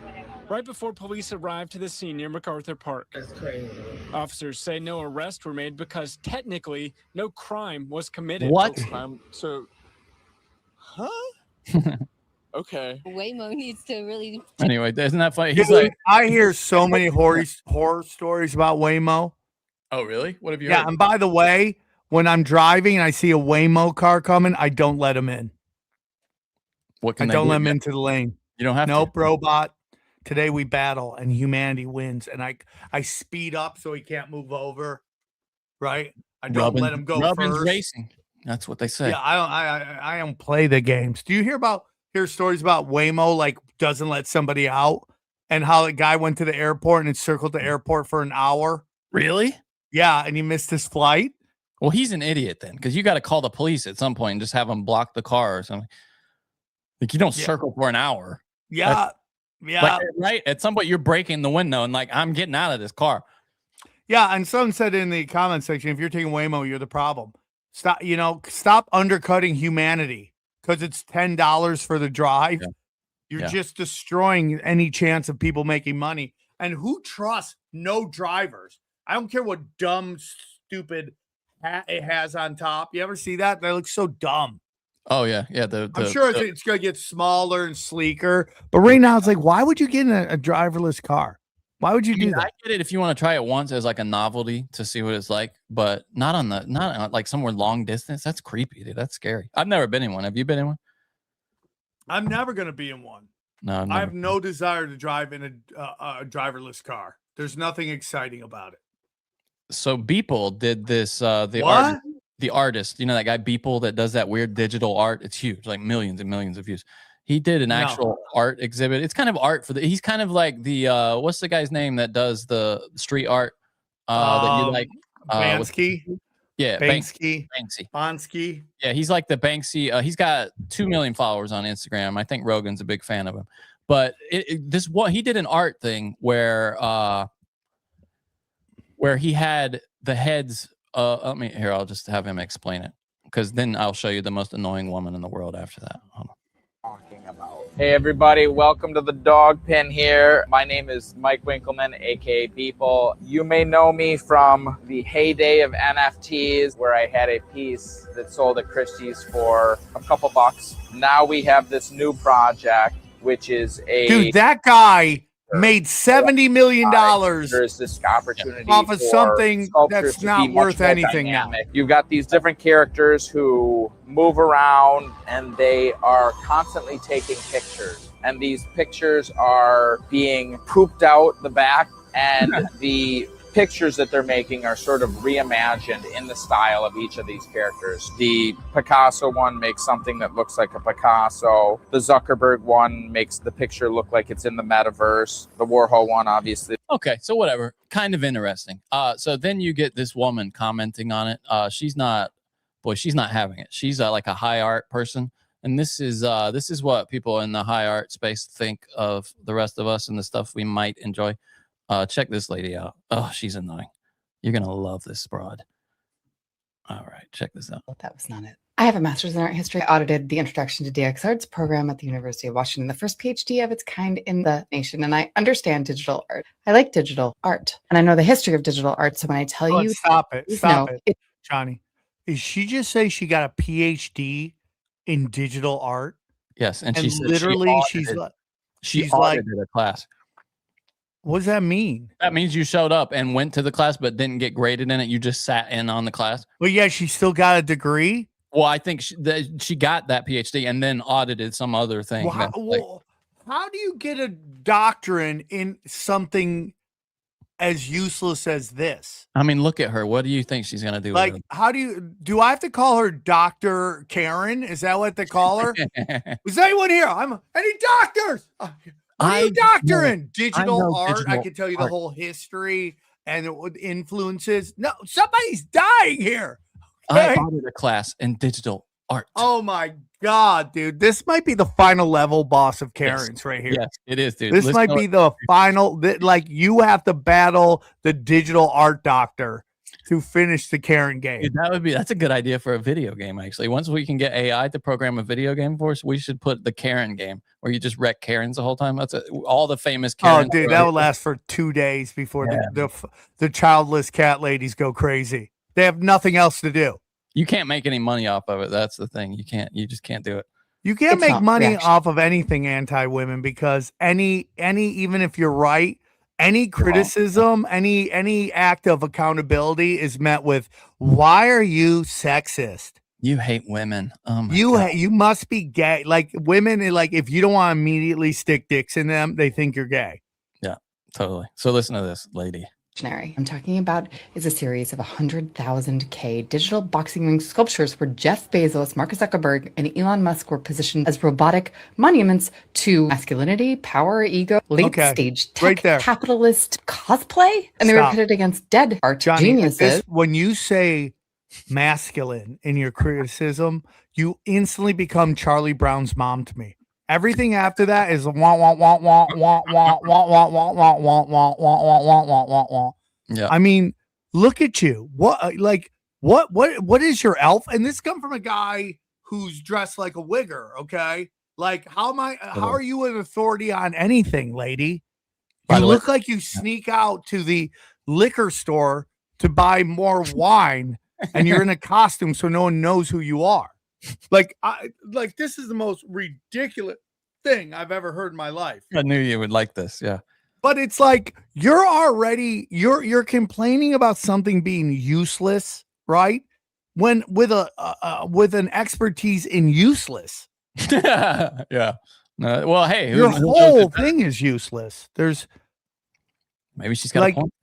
right before police arrived to the scene near MacArthur Park. That's crazy. Officers say no arrests were made because technically no crime was committed. What? Okay. Waymo needs to really. Anyway, isn't that funny? He's like, I hear so many horror stories about Waymo. Oh, really? What have you? Yeah, heard? and by the way, when I'm driving and I see a Waymo car coming, I don't let him in. What can I don't let him into the lane. You don't have to. Nope, robot. Today we battle and humanity wins, and I speed up so he can't move over. Right? I don't let him go first. Racing. That's what they say. Yeah, I don't play the games. Do you hear stories about Waymo like doesn't let somebody out, and how the guy went to the airport and circled the airport for an hour? Really? Yeah, and he missed his flight. Well, he's an idiot then, because you got to call the police at some point and just have them block the car or something. Like you don't circle for an hour. Yeah, right. At some point, you're breaking the window and like I'm getting out of this car. Yeah, and someone said in the comment section, if you're taking Waymo, you're the problem. Stop undercutting humanity. Because it's $10 for the drive, you're just destroying any chance of people making money. And who trusts no drivers? I don't care what dumb, stupid hat it has on top. You ever see that? They look so dumb. Oh yeah. I'm sure it's going to get smaller and sleeker. But right now, it's like, why would you get in a driverless car? Why would you do that? I get it if you want to try it once as like a novelty to see what it's like, but not on like somewhere long distance. That's creepy, dude. That's scary. I've never been in one. Have you been in one? I'm never going to be in one. No, I have no desire to drive in a driverless car. There's nothing exciting about it. So Beeple did this. The artist, you know that guy Beeple that does that weird digital art. It's huge, like millions and millions of views. He did an actual art exhibit. It's kind of art for he's kind of like the what's the guy's name that does the street art that you like? Bansky. Banksy. Yeah, he's like the Banksy. He's got 2 million followers on Instagram. I think Rogan's a big fan of him. But he did an art thing where he had the heads. I'll just have him explain it, because then I'll show you the most annoying woman in the world after that. Hold on. Talking about Hey everybody, welcome to the dog pen here. My name is Mike Winkleman, aka Beeple. You may know me from the heyday of NFTs where I had a piece that sold at Christie's for a couple bucks. Now we have this new project, which is a... Dude, that guy made $70 million There's this opportunity off of for something sculptures that's to not be worth much more anything now. dynamic. You've got these different characters who move around and they are constantly taking pictures. And these pictures are being pooped out the back, and the pictures that they're making are sort of reimagined in the style of each of these characters. The Picasso one makes something that looks like a Picasso. The Zuckerberg one makes the picture look like it's in the metaverse. The Warhol one, obviously. Okay, so whatever. Kind of interesting. So then you get this woman commenting on it. She's not having it. She's like a high art person. And this is what people in the high art space think of the rest of us and the stuff we might enjoy. Check this lady out. Oh, she's annoying. You're going to love this broad. All right, check this out. That was not it. I have a master's in art history. I audited the Introduction to DX Arts program at the University of Washington, the first PhD of its kind in the nation. And I understand digital art. I like digital art. And I know the history of digital art. So when I tell you... Stop it, Johnny. Did she just say she got a PhD in digital art? Yes, and she said literally she's audited a class. What does that mean? That means you showed up and went to the class but didn't get graded in it. You just sat in on the class. Well, yeah, she still got a degree. Well, I think she got that PhD and then audited some other thing. How do you get a doctorate in something as useless as this? I mean, look at her. What do you think she's going to do? Like, how do I have to call her Dr. Karen? Is that what they call her? Is anyone here? Any doctors? What are you doctoring? Digital art. I can tell you the whole history and the influences. No, somebody's dying here. I audited a class in digital art. Oh my God, dude. This might be the final level boss of Karen's right here. Yes, it is, dude. This might be the final, like you have to battle the digital art doctor to finish the Karen game. Dude, that's a good idea for a video game, actually. Once we can get AI to program a video game for us, we should put the Karen game where you just wreck Karens the whole time. That's all the famous Karens. Oh, dude, that would last for 2 days before the childless cat ladies go crazy. They have nothing else to do. You can't make any money off of it. That's the thing. You just can't do it. You can't make money off of anything anti-women because any even if you're right, any criticism, any act of accountability is met with, why are you sexist? You hate women. Oh my God. You must be gay. Like women, like if you don't want to immediately stick dicks in them, they think you're gay. Yeah, totally. So listen to this lady. I'm talking about is a series of 100,000K digital boxing ring sculptures where Jeff Bezos, Mark Zuckerberg, and Elon Musk were positioned as robotic monuments to masculinity, power, ego, late-stage tech, capitalist cosplay, and they were pitted against dead art geniuses. When you say masculine in your criticism, you instantly become Charlie Brown's mom to me. Everything after that is wah wah wah wah wah wah wah wah wah wah wah wah wah wah wah wah wah. Yeah. I mean, look at you. What is your elf? And this come from a guy who's dressed like a wigger, okay? Like, how are you an authority on anything, lady? You look like you sneak out to the liquor store to buy more wine and you're in a costume so no one knows who you are. Like this is the most ridiculous thing I've ever heard in my life. I knew you would like this, yeah. But it's like you're complaining about something being useless, right? When with an expertise in useless. Yeah. Well, hey, your whole thing is useless. Maybe she's got a point.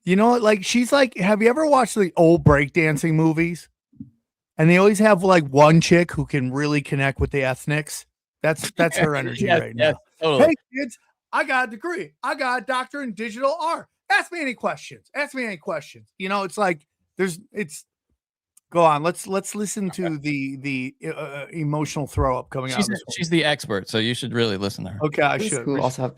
You know, like she's like, have you ever watched the old breakdancing movies? And they always have like one chick who can really connect with the ethnics. That's her energy right now. Totally. Hey kids, I got a degree. I got a doctorate in digital art. Ask me any questions. You know, it's like go on. Let's listen to the emotional throw up coming out. She's the expert, so you should really listen to her. Okay, I should. Who also have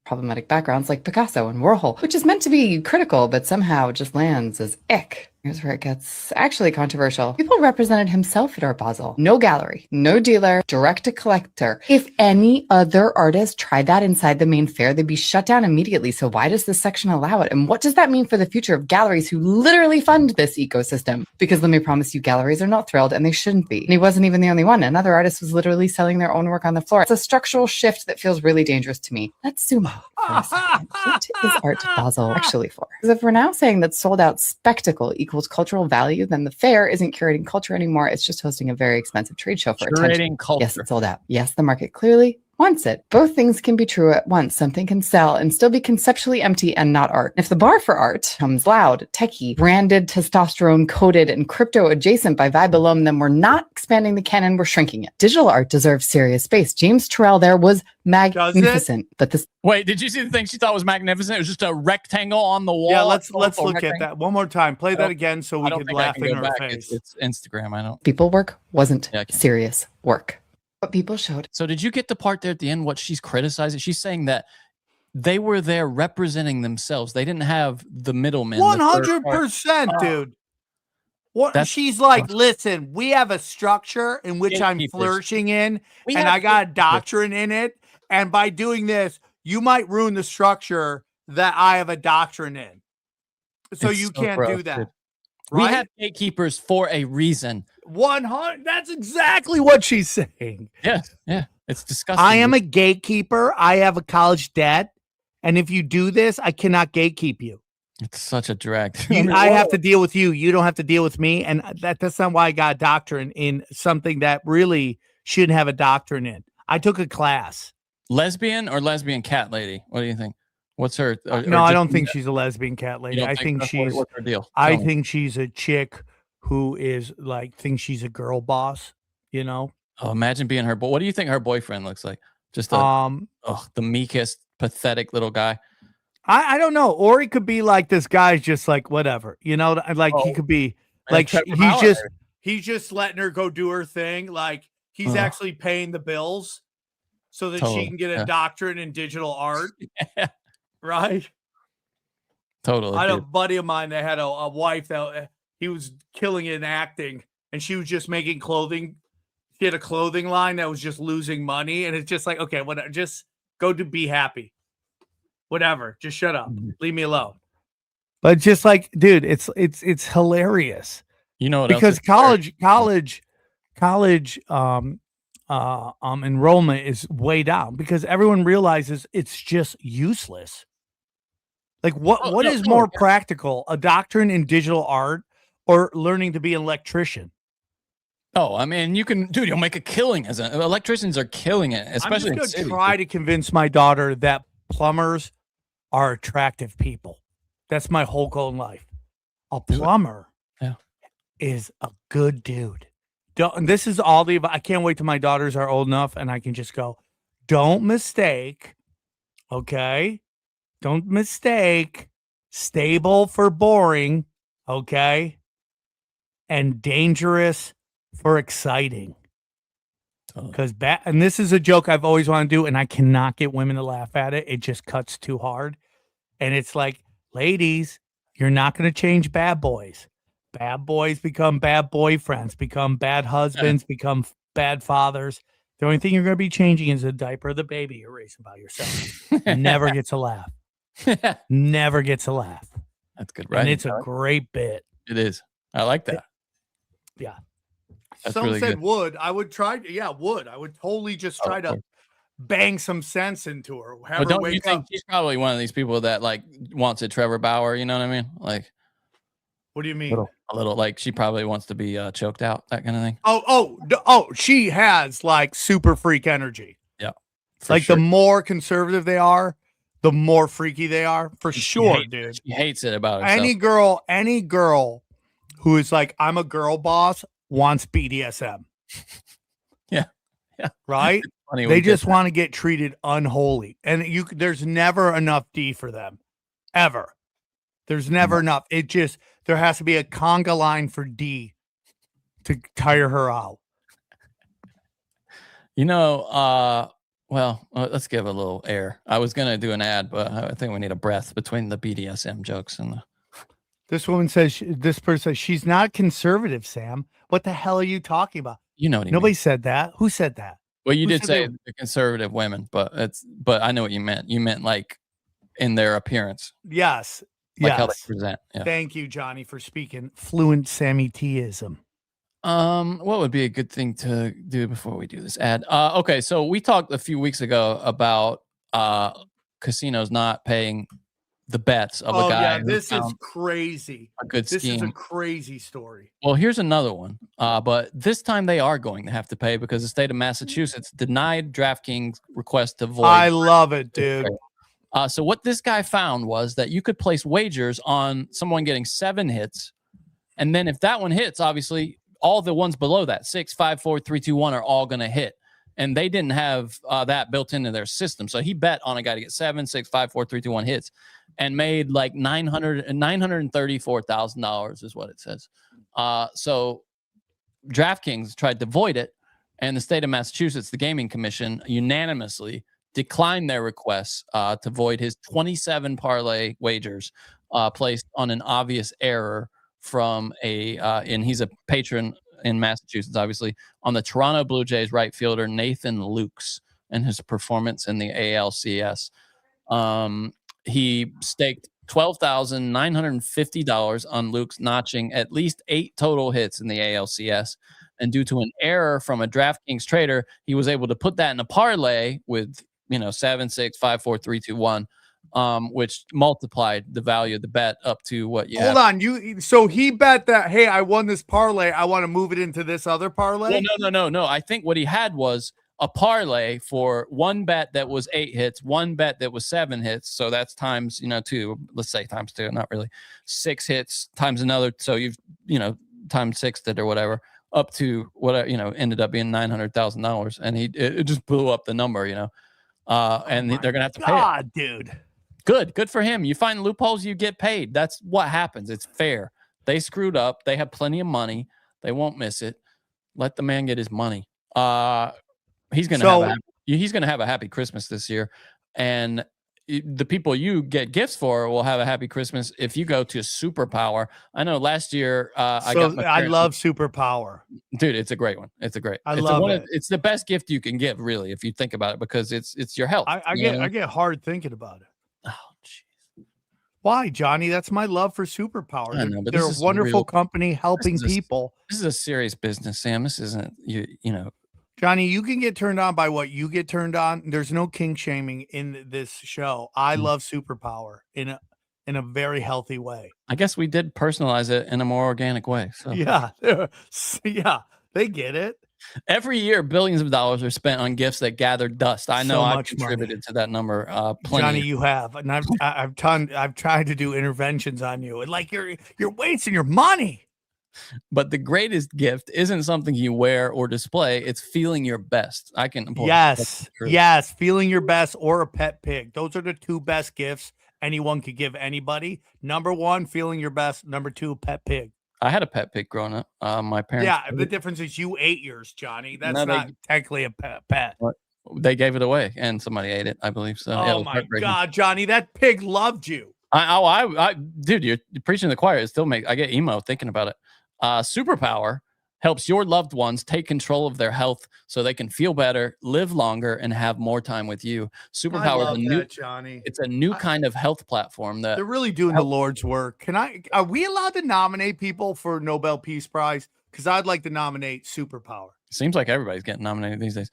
problematic backgrounds like Picasso and Warhol, which is meant to be critical, but somehow just lands as ick. Here's where it gets actually controversial. People represented himself at Art Basel. No gallery, no dealer, direct to collector. If any other artist tried that inside the main fair, they'd be shut down immediately. So why does this section allow it? And what does that mean for the future of galleries who literally fund this ecosystem? Because let me promise you, galleries are not thrilled, and they shouldn't be. And he wasn't even the only one. Another artist was literally selling their own work on the floor. It's a structural shift that feels really dangerous to me. Let's zoom out for a second. What is Art Basel actually for? Because if we're now saying that sold out spectacle equals cultural value, then the fair isn't curating culture anymore. It's just hosting a very expensive trade show for attention. Culture. Yes, it's sold out. Yes, the market clearly wants it. Both things can be true at once. Something can sell and still be conceptually empty and not art. If the bar for art comes loud, techie, branded, testosterone coated, and crypto adjacent by Vibe alone, then we're not expanding the canon, we're shrinking it. Digital art deserves serious space. James Turrell there was magnificent. But this Wait, did you see the thing she thought was magnificent? It was just a rectangle on the wall. Yeah, let's look at that one more time. Play that again so we could laugh in her face. It's Instagram. I don't. people work wasn't serious work. What people showed. So did you get the part there at the end? What she's criticizing? She's saying that they were there representing themselves. They didn't have the middlemen. 100%, dude. What she's like, listen, we have a structure in which I'm flourishing in, and I got a doctrine in it. And by doing this, you might ruin the structure that I have a doctrine in. So you can't do that. Dude. Right? We have gatekeepers for a reason. 100. That's exactly what she's saying. Yeah, yeah. It's disgusting. I am a gatekeeper. I have a college debt. And if you do this, I cannot gatekeep you. It's such a drag. I have to deal with you. You don't have to deal with me. And that's not why I got a doctrine in something that really shouldn't have a doctrine in. I took a class. Lesbian or lesbian cat lady? What do you think? What's her? No, I don't think she's a lesbian cat lady. I think she's. What's her deal? I think she's a chick who is like thinks she's a girl boss. You know. Oh, imagine being her. But what do you think her boyfriend looks like? Just the meekest, pathetic little guy. I don't know. Or he could be like this guy's just like whatever. You know, like he could be like he's just letting her go do her thing. Like he's actually paying the bills so that she can get a doctorate in digital art. Right? Totally. I had a buddy of mine that had a wife that he was killing it in acting, and she was just making clothing. She had a clothing line that was just losing money, and it's just like, okay, whatever, just go to be happy. Whatever, just shut up. Leave me alone. But just like, dude, it's hilarious. You know what? Because college enrollment is way down because everyone realizes it's just useless. Like what is more practical, a doctrine in digital art or learning to be an electrician? Oh, I mean, you'll make a killing as electricians are killing it, especially. I'm just going to try to convince my daughter that plumbers are attractive people. That's my whole goal in life. A plumber is a good dude. This is all I can't wait till my daughters are old enough and I can just go, don't mistake. Okay. Don't mistake stable for boring. Okay. And dangerous for exciting. Because and this is a joke I've always wanted to do, and I cannot get women to laugh at it. It just cuts too hard. And it's like, ladies, you're not going to change bad boys. Bad boys become bad boyfriends, become bad husbands, become bad fathers. The only thing you're going to be changing is the diaper of the baby you're raising by yourself. Never gets a laugh. Never gets a laugh. That's good, right? And it's a great bit. It is. I like that. Yeah. That's Some really said good. would. I would try. Yeah, would. I would totally just try to bang some sense into her. Have But her don't you wake think up. she's probably one of these people that like wants a Trevor Bauer? You know what I mean? Like, What do you mean? a little like she probably wants to be choked out, that kind of thing. She has like super freak energy. Yeah. Like the more conservative they are, the more freaky they are. For sure, dude. She hates it about herself. Any girl who is like, I'm a girl boss wants BDSM. Yeah. Right? Funny They we just did that. want to get treated unholy. And there's never enough D for them. Ever. There's never enough. There has to be a conga line for D to tire her out. You know, let's give a little air. I was gonna do an ad, but I think we need a breath between the BDSM jokes and This woman says, this person says, she's not conservative, Sam. What the hell are you talking about? You know what he Nobody means. said that. Who said that? Well, you Who did said say they- the conservative women, but I know what you meant. You meant like in their appearance. Yes. Like how they Yes. present. Yeah. Thank you, Johnny, for speaking fluent Sammy T-ism. What would be a good thing to do before we do this ad? Okay, so we talked a few weeks ago about casinos not paying the bets of a guy. Yeah, who this is found crazy. a good This is a scheme. crazy story. Well, here's another one. But this time they are going to have to pay because the state of Massachusetts denied DraftKings' request to void. I love it, dude. So what this guy found was that you could place wagers on someone getting 7 hits, and then if that one hits, obviously all the ones below that 6, 5, 4, 3, 2, 1 are all going to hit. And they didn't have that built into their system. So he bet on a guy to get 7, 6, 5, 4, 3, 2, 1 hits and made like $934,000 is what it says. So DraftKings tried to void it, and the state of Massachusetts, the Gaming Commission, unanimously declined their requests to void his 27 parlay wagers placed on an obvious error from and he's a patron in Massachusetts, obviously, on the Toronto Blue Jays right fielder Nathan Lukes and his performance in the ALCS. He staked $12,950 on Lukes notching at least 8 total hits in the ALCS. And due to an error from a DraftKings trader, he was able to put that in a parlay with 7, 6, 5, 4, 3, 2, 1. Which multiplied the value of the bet up to what you Hold on. So he bet that, hey, I won this parlay. I want to move it into this other parlay. Well, no. I think what he had was a parlay for one bet that was 8 hits, one bet that was 7 hits. So that's times, 2, let's say times 2, not really 6 hits times another. So you've, times 6 it or whatever up to what, ended up being $900,000. And it just blew up the number, and they're going to have to pay it. Dude. Good for him. You find loopholes, you get paid. That's what happens. It's fair. They screwed up. They have plenty of money. They won't miss it. Let the man get his money. He's gonna have a happy Christmas this year, and the people you get gifts for will have a happy Christmas if you go to Superpower. I know last year I love Superpower, dude. It's a great one. It's the best gift you can give, really, if you think about it, because it's your health. I get hard thinking about it. Why, Johnny? That's my love for Superpower. They're a wonderful company helping people. This is a serious business, Sam. This isn't Johnny, you can get turned on by what you get turned on. There's no kink shaming in this show. I love Superpower in a very healthy way. I guess we did personalize it in a more organic way. So yeah, they get it. Every year, billions of dollars are spent on gifts that gather dust. I know I've contributed to that number. Plenty. Johnny, you have, and I've tried to do interventions on you, and like you're wasting your money. But the greatest gift isn't something you wear or display. It's feeling your best. I can. Yes, feeling your best or a pet pig. Those are the 2 best gifts anyone could give anybody. Number 1, feeling your best. Number 2, pet pig. I had a pet pig growing up. My parents. Yeah, the difference is you ate yours, Johnny. That's not technically a pet. They gave it away, and somebody ate it, I believe. So. Oh my God, Johnny, that pig loved you. Dude, you're preaching to the choir. I get emo thinking about it. Superpower helps your loved ones take control of their health so they can feel better, live longer, and have more time with you. Superpower it's a new kind of health platform that they're really doing the Lord's work. Are we allowed to nominate people for Nobel Peace Prize? Because I'd like to nominate Superpower. Seems like everybody's getting nominated these days.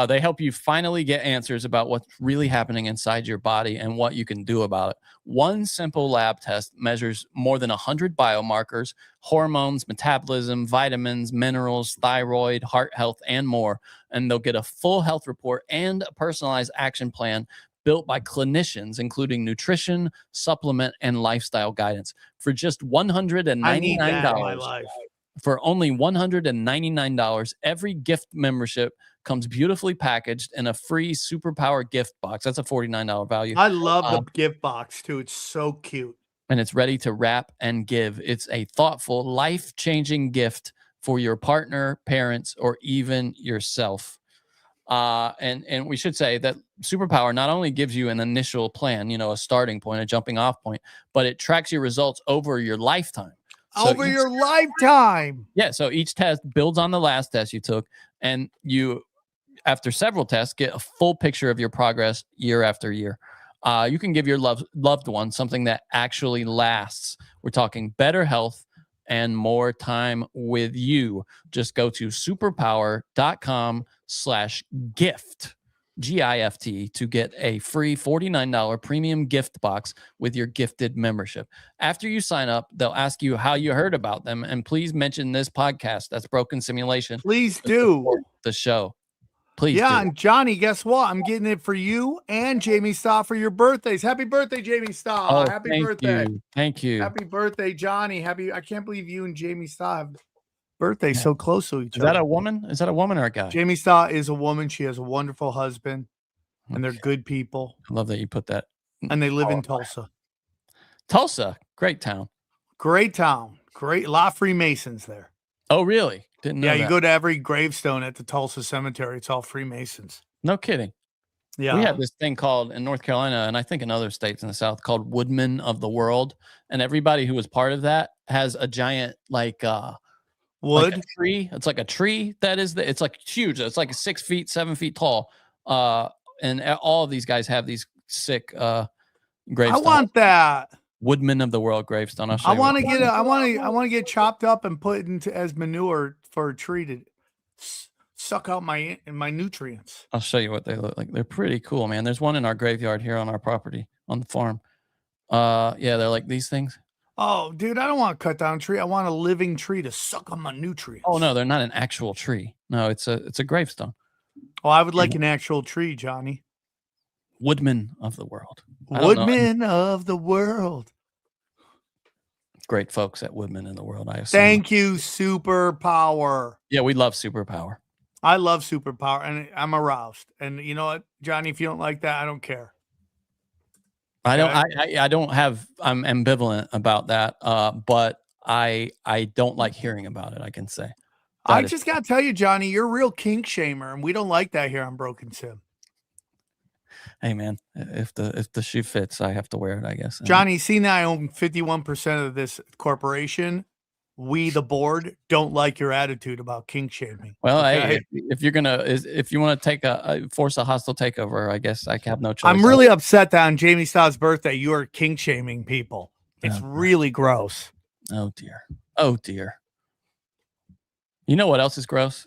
They help you finally get answers about what's really happening inside your body and what you can do about it. One simple lab test measures more than 100 biomarkers, hormones, metabolism, vitamins, minerals, thyroid, heart health, and more. And they'll get a full health report and a personalized action plan built by clinicians, including nutrition, supplement, and lifestyle guidance for just $199. I need that in my life. For only $199, every gift membership comes beautifully packaged in a free Superpower gift box. That's a $49 value. I love the gift box too. It's so cute. And it's ready to wrap and give. It's a thoughtful, life-changing gift for your partner, parents, or even yourself. And we should say that Superpower not only gives you an initial plan, a starting point, a jumping off point, but it tracks your results over your lifetime. Over your lifetime. Yeah. So each test builds on the last test you took, and you, after several tests, get a full picture of your progress year after year. You can give your loved one something that actually lasts. We're talking better health and more time with you. Just go to superpower.com/gift, GIFT, to get a free $49 premium gift box with your gifted membership. After you sign up, they'll ask you how you heard about them, and please mention this podcast. That's Broken Simulation. Please do. The show. Please. Yeah, do. and Johnny, guess what? I'm getting it for you and Jamie Stahl for your birthdays. Happy birthday, Jamie Stahl. Happy birthday. Thank you. Happy birthday, Johnny. I can't believe you and Jamie Stahl have birthdays so close to each Is other. that a woman? Is that a woman or a guy? Jamie Stahl is a woman. She has a wonderful husband, and they're good people. I love that you put that. And they live in Tulsa. Tulsa, great town. Great town. Great. A lot of Freemasons there. Oh, really? Didn't know Yeah, that. you go to every gravestone at the Tulsa Cemetery. It's all Freemasons. No kidding. Yeah. We have this thing called in North Carolina, and I think in other states in the South, called Woodmen of the World. And everybody who was part of that has a giant wood like a tree. It's like a tree that is it's like huge. It's like 6 feet, 7 feet tall. And all of these guys have these sick gravestones. I want that. Woodmen of the World gravestone. I want to get chopped up and put into as manure for a tree to suck out my nutrients. I'll show you what they look like. They're pretty cool, man. There's one in our graveyard here on our property on the farm. Yeah, they're like these things. Oh, dude, I don't want to cut down a tree. I want a living tree to suck on my nutrients. Oh no, they're not an actual tree. No, it's a gravestone. Oh, I would like an actual tree, Johnny. Woodmen of the World. Woodmen of the World. Great folks at Woodmen in the World. I assume. Thank you, Superpower. Yeah, we love Superpower. I love Superpower, and I'm aroused. And you know what, Johnny? If you don't like that, I don't care. I'm ambivalent about that. But I don't like hearing about it. I can say. I just gotta tell you, Johnny, you're a real kink shamer, and we don't like that here on Broken Sim. Hey man, if the shoe fits, I have to wear it, I guess. Johnny, see now I own 51% of this corporation. We, the board, don't like your attitude about kink shaming. Well, okay? hey, if you want to force a hostile takeover, I guess I have no choice. I'm really upset that on Jamie Stahl's birthday, you are kink shaming people. It's really gross. Oh dear. Oh dear. You know what else is gross?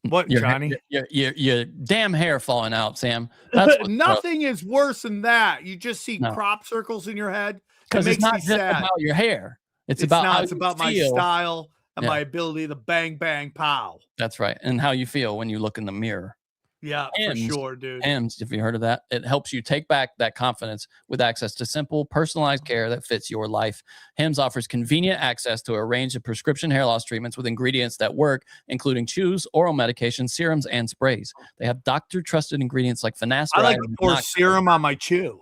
What, Johnny? Your damn hair falling out, Sam. That's nothing is worse than that. You just see crop circles in your head. Because it's not just about your hair. It's about my style and my ability to bang, bang, pow. That's right. And how you feel when you look in the mirror. Yeah, for sure, dude. HIMS, if you heard of that, it helps you take back that confidence with access to simple, personalized care that fits your life. HIMS offers convenient access to a range of prescription hair loss treatments with ingredients that work, including chews, oral medications, serums, and sprays. They have doctor-trusted ingredients like finasteride. I like to pour serum on my chew.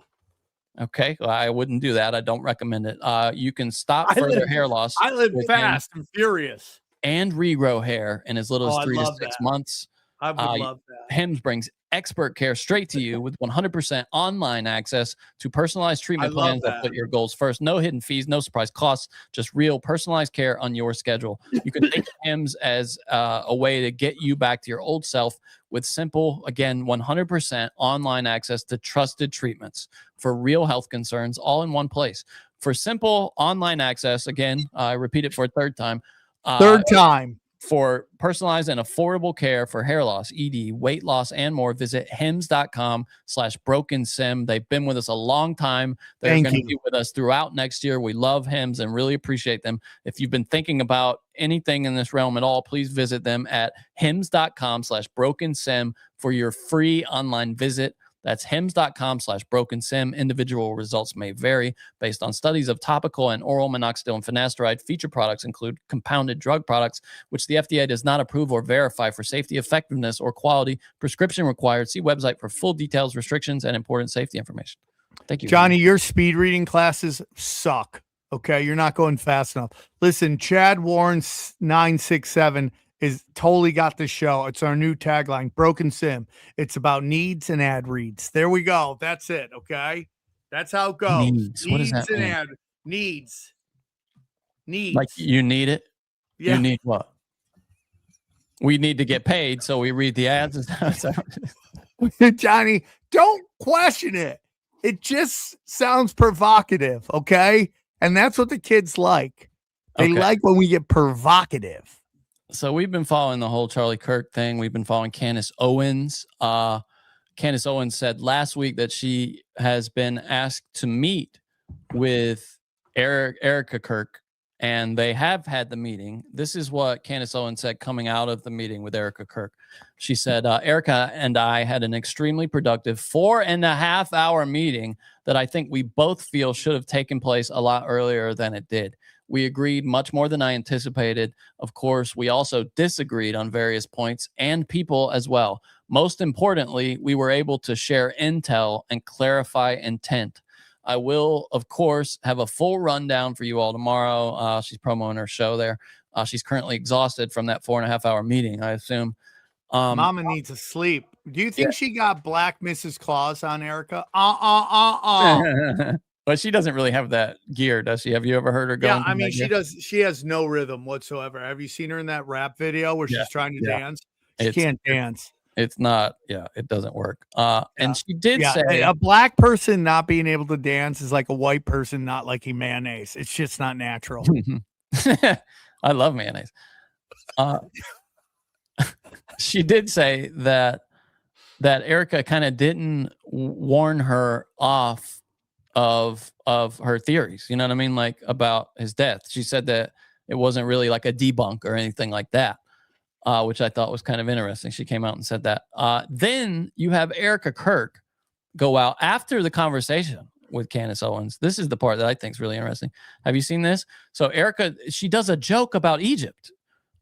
Okay, well, I wouldn't do that. I don't recommend it. You can stop further hair loss. I live fast and furious. And regrow hair in as little as 3 to 6 that. months. I would love that. HIMS brings expert care straight to you with 100% online access to personalized treatment plans that put your goals first. No hidden fees, no surprise costs, just real personalized care on your schedule. You can think of HIMS as a way to get you back to your old self with simple, again, 100% online access to trusted treatments for real health concerns, all in one place. For simple online access, again, I repeat it for a third time. For personalized and affordable care for hair loss, ED, weight loss, and more, visit hims.com/brokensim. They've been with us a long time. They're going to be with us throughout next year. We love HIMS and really appreciate them. If you've been thinking about anything in this realm at all, please visit them at hims.com/brokensim for your free online visit. That's hims.com/brokensim. Individual results may vary based on studies of topical and oral minoxidil and finasteride. Featured products include compounded drug products, which the FDA does not approve or verify for safety, effectiveness, or quality. Prescription required. See website for full details, restrictions, and important safety information. Thank you, Johnny. Your speed reading classes suck. Okay, you're not going fast enough. Listen, Chad Warren 967 is totally got the show. It's our new tagline, Broken Sim. It's about needs and ad reads. There we go. That's it. Okay. That's how it goes. Needs. What does that and mean? ad needs. Needs. Like you need it? Yeah. You need what? We need to get paid, so we read the ads. Johnny, don't question it. It just sounds provocative, okay? And that's what the kids like. They like when we get provocative. So we've been following the whole Charlie Kirk thing. We've been following Candace Owens. Candace Owens said last week that she has been asked to meet with Erika Kirk, and they have had the meeting. This is what Candace Owens said coming out of the meeting with Erika Kirk. She said, Erika and I had an extremely productive 4.5-hour meeting that I think we both feel should have taken place a lot earlier than it did. We agreed much more than I anticipated. Of course, we also disagreed on various points and people as well. Most importantly, we were able to share intel and clarify intent. I will, of course, have a full rundown for you all tomorrow. She's promoting her show there. She's currently exhausted from that 4.5-hour meeting, I assume. Mama needs to sleep. Do you think she got Black Mrs. Claus on Erika? But she doesn't really have that gear, does she? Have you ever heard her go? Yeah, I mean, she does. She has no rhythm whatsoever. Have you seen her in that rap video where she's trying to dance? She can't dance. It's not. Yeah, it doesn't work. And she did say a black person not being able to dance is like a white person not liking mayonnaise. It's just not natural. I love mayonnaise. She did say that Erika kind of didn't warn her off of her theories. You know what I mean? Like about his death. She said that it wasn't really like a debunk or anything like that, which I thought was kind of interesting. She came out and said that. Then you have Erika Kirk go out after the conversation with Candace Owens. This is the part that I think is really interesting. Have you seen this? So Erika, she does a joke about Egypt.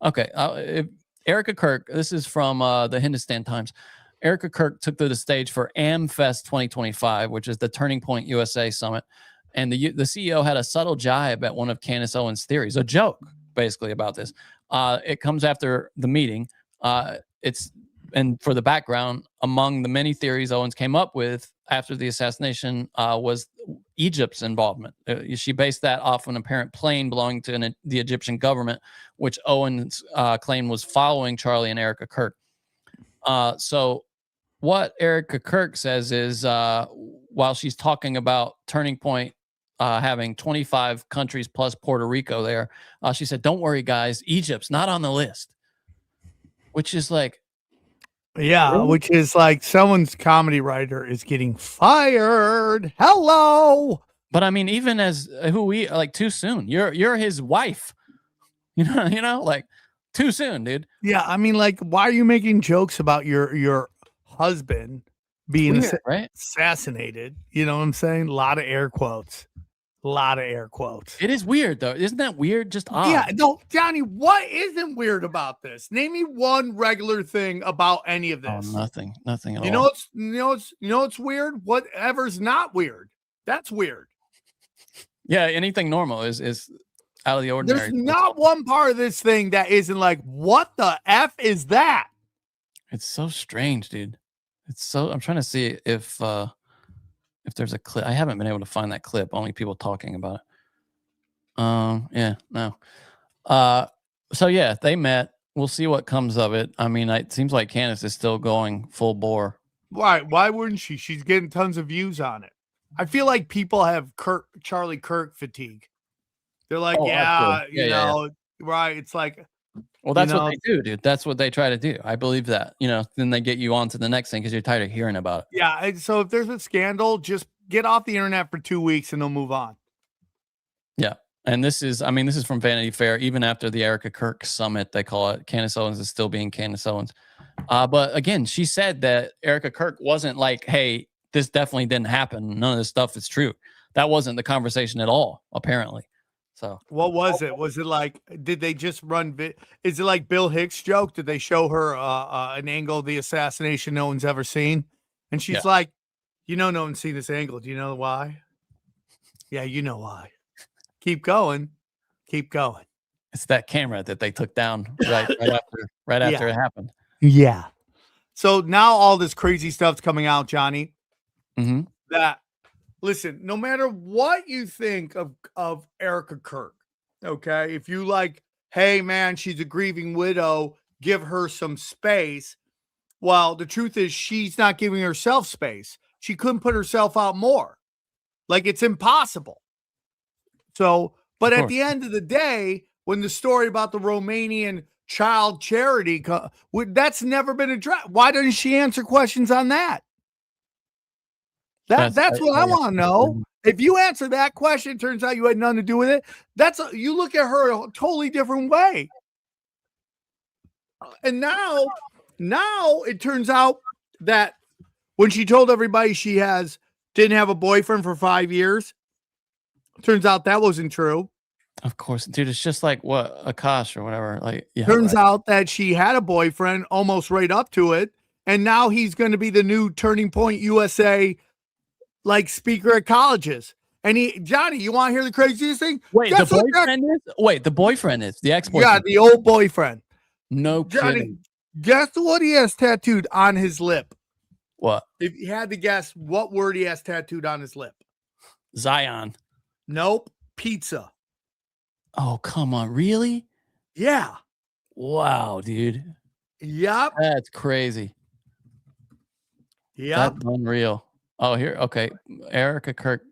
Okay. Erika Kirk, this is from the Hindustan Times. Erika Kirk took to the stage for AmFest 2025, which is the Turning Point USA Summit. And the CEO had a subtle jibe at one of Candace Owens' theories, a joke, basically, about this. It comes after the meeting. And for the background, among the many theories Owens came up with after the assassination was Egypt's involvement. She based that off an apparent plane belonging to the Egyptian government, which Owens claimed was following Charlie and Erika Kirk. So what Erika Kirk says is, while she's talking about Turning Point having 25 countries plus Puerto Rico there, she said, don't worry, guys, Egypt's not on the list. Which is like, yeah, which is like someone's comedy writer is getting fired. Hello. But I mean, even as like too soon. You're his wife. You know, like too soon, dude. Yeah, I mean, like, why are you making jokes about your husband being assassinated? You know what I'm saying? A lot of air quotes. It is weird, though. Isn't that weird? Just odd. Yeah, no, Johnny, what isn't weird about this? Name me one regular thing about any of this. Oh, nothing at all. You know what's weird? Whatever's not weird. That's weird. Yeah, anything normal is out of the ordinary. There's not one part of this thing that isn't like, what the F is that? It's so strange, dude. I'm trying to see if there's a clip. I haven't been able to find that clip. Only people talking about it. Yeah, no. So yeah, they met. We'll see what comes of it. I mean, it seems like Candace is still going full bore. Why wouldn't she? She's getting tons of views on it. I feel like people have Charlie Kirk fatigue. They're like, right. It's like, well, that's what they do, dude. That's what they try to do. I believe that. Then they get you on to the next thing because you're tired of hearing about it. Yeah. So if there's a scandal, just get off the internet for 2 weeks and they'll move on. Yeah. And this is from Vanity Fair. Even after the Erika Kirk summit, they call it, Candace Owens is still being Candace Owens. But again, she said that Erika Kirk wasn't like, hey, this definitely didn't happen. None of this stuff is true. That wasn't the conversation at all, apparently. So what was it? Was it like, did they just run? Is it like Bill Hicks' joke? Did they show her an angle of the assassination no one's ever seen? And she's like, no one's seen this angle. Do you know why? Yeah, you know why. Keep going. It's that camera that they took down right after it happened. Yeah. So now all this crazy stuff's coming out, Johnny. Mm-hmm. That listen, no matter what you think of Erika Kirk, okay, if you like, hey man, she's a grieving widow, give her some space. Well, the truth is she's not giving herself space. She couldn't put herself out more. Like, it's impossible. So, but at the end of the day, when the story about the Romanian child charity, that's never been addressed. Why doesn't she answer questions on that? That's what I want to know. If you answer that question, turns out you had nothing to do with it. You look at her a totally different way. And now it turns out that when she told everybody she didn't have a boyfriend for 5 years, turns out that wasn't true. Of course, dude. It's just like what Akash or whatever. Like, turns out that she had a boyfriend almost right up to it, and now he's going to be the new Turning Point USA like speaker at colleges. And Johnny, you want to hear the craziest thing? Wait, the boyfriend is the ex-boyfriend. Yeah, the old boyfriend. No Johnny, kidding. guess what he has tattooed on his lip? What? If you had to guess what word he has tattooed on his lip. Zion. Nope. Pizza. Oh, come on. Really? Yeah. Wow, dude. Yep. That's crazy. Yep. That's unreal. Oh, here. Okay. Erika Kirk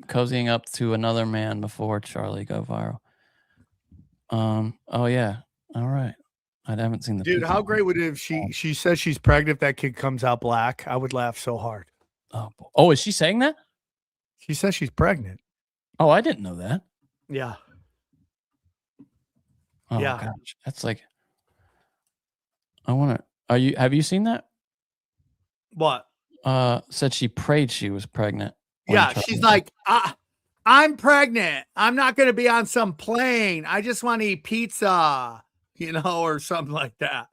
cozying up to another man before Charlie go viral. Oh, yeah. All right. I haven't seen the dude. How great would it if she says she's pregnant if that kid comes out black? I would laugh so hard. Oh, is she saying that? She says she's pregnant. Oh, I didn't know that. Yeah. Oh, yeah. Gosh. That's like, have you seen that? What? Said she prayed she was pregnant. Yeah. She's like, I'm pregnant. I'm not going to be on some plane. I just want to eat pizza, or something like that.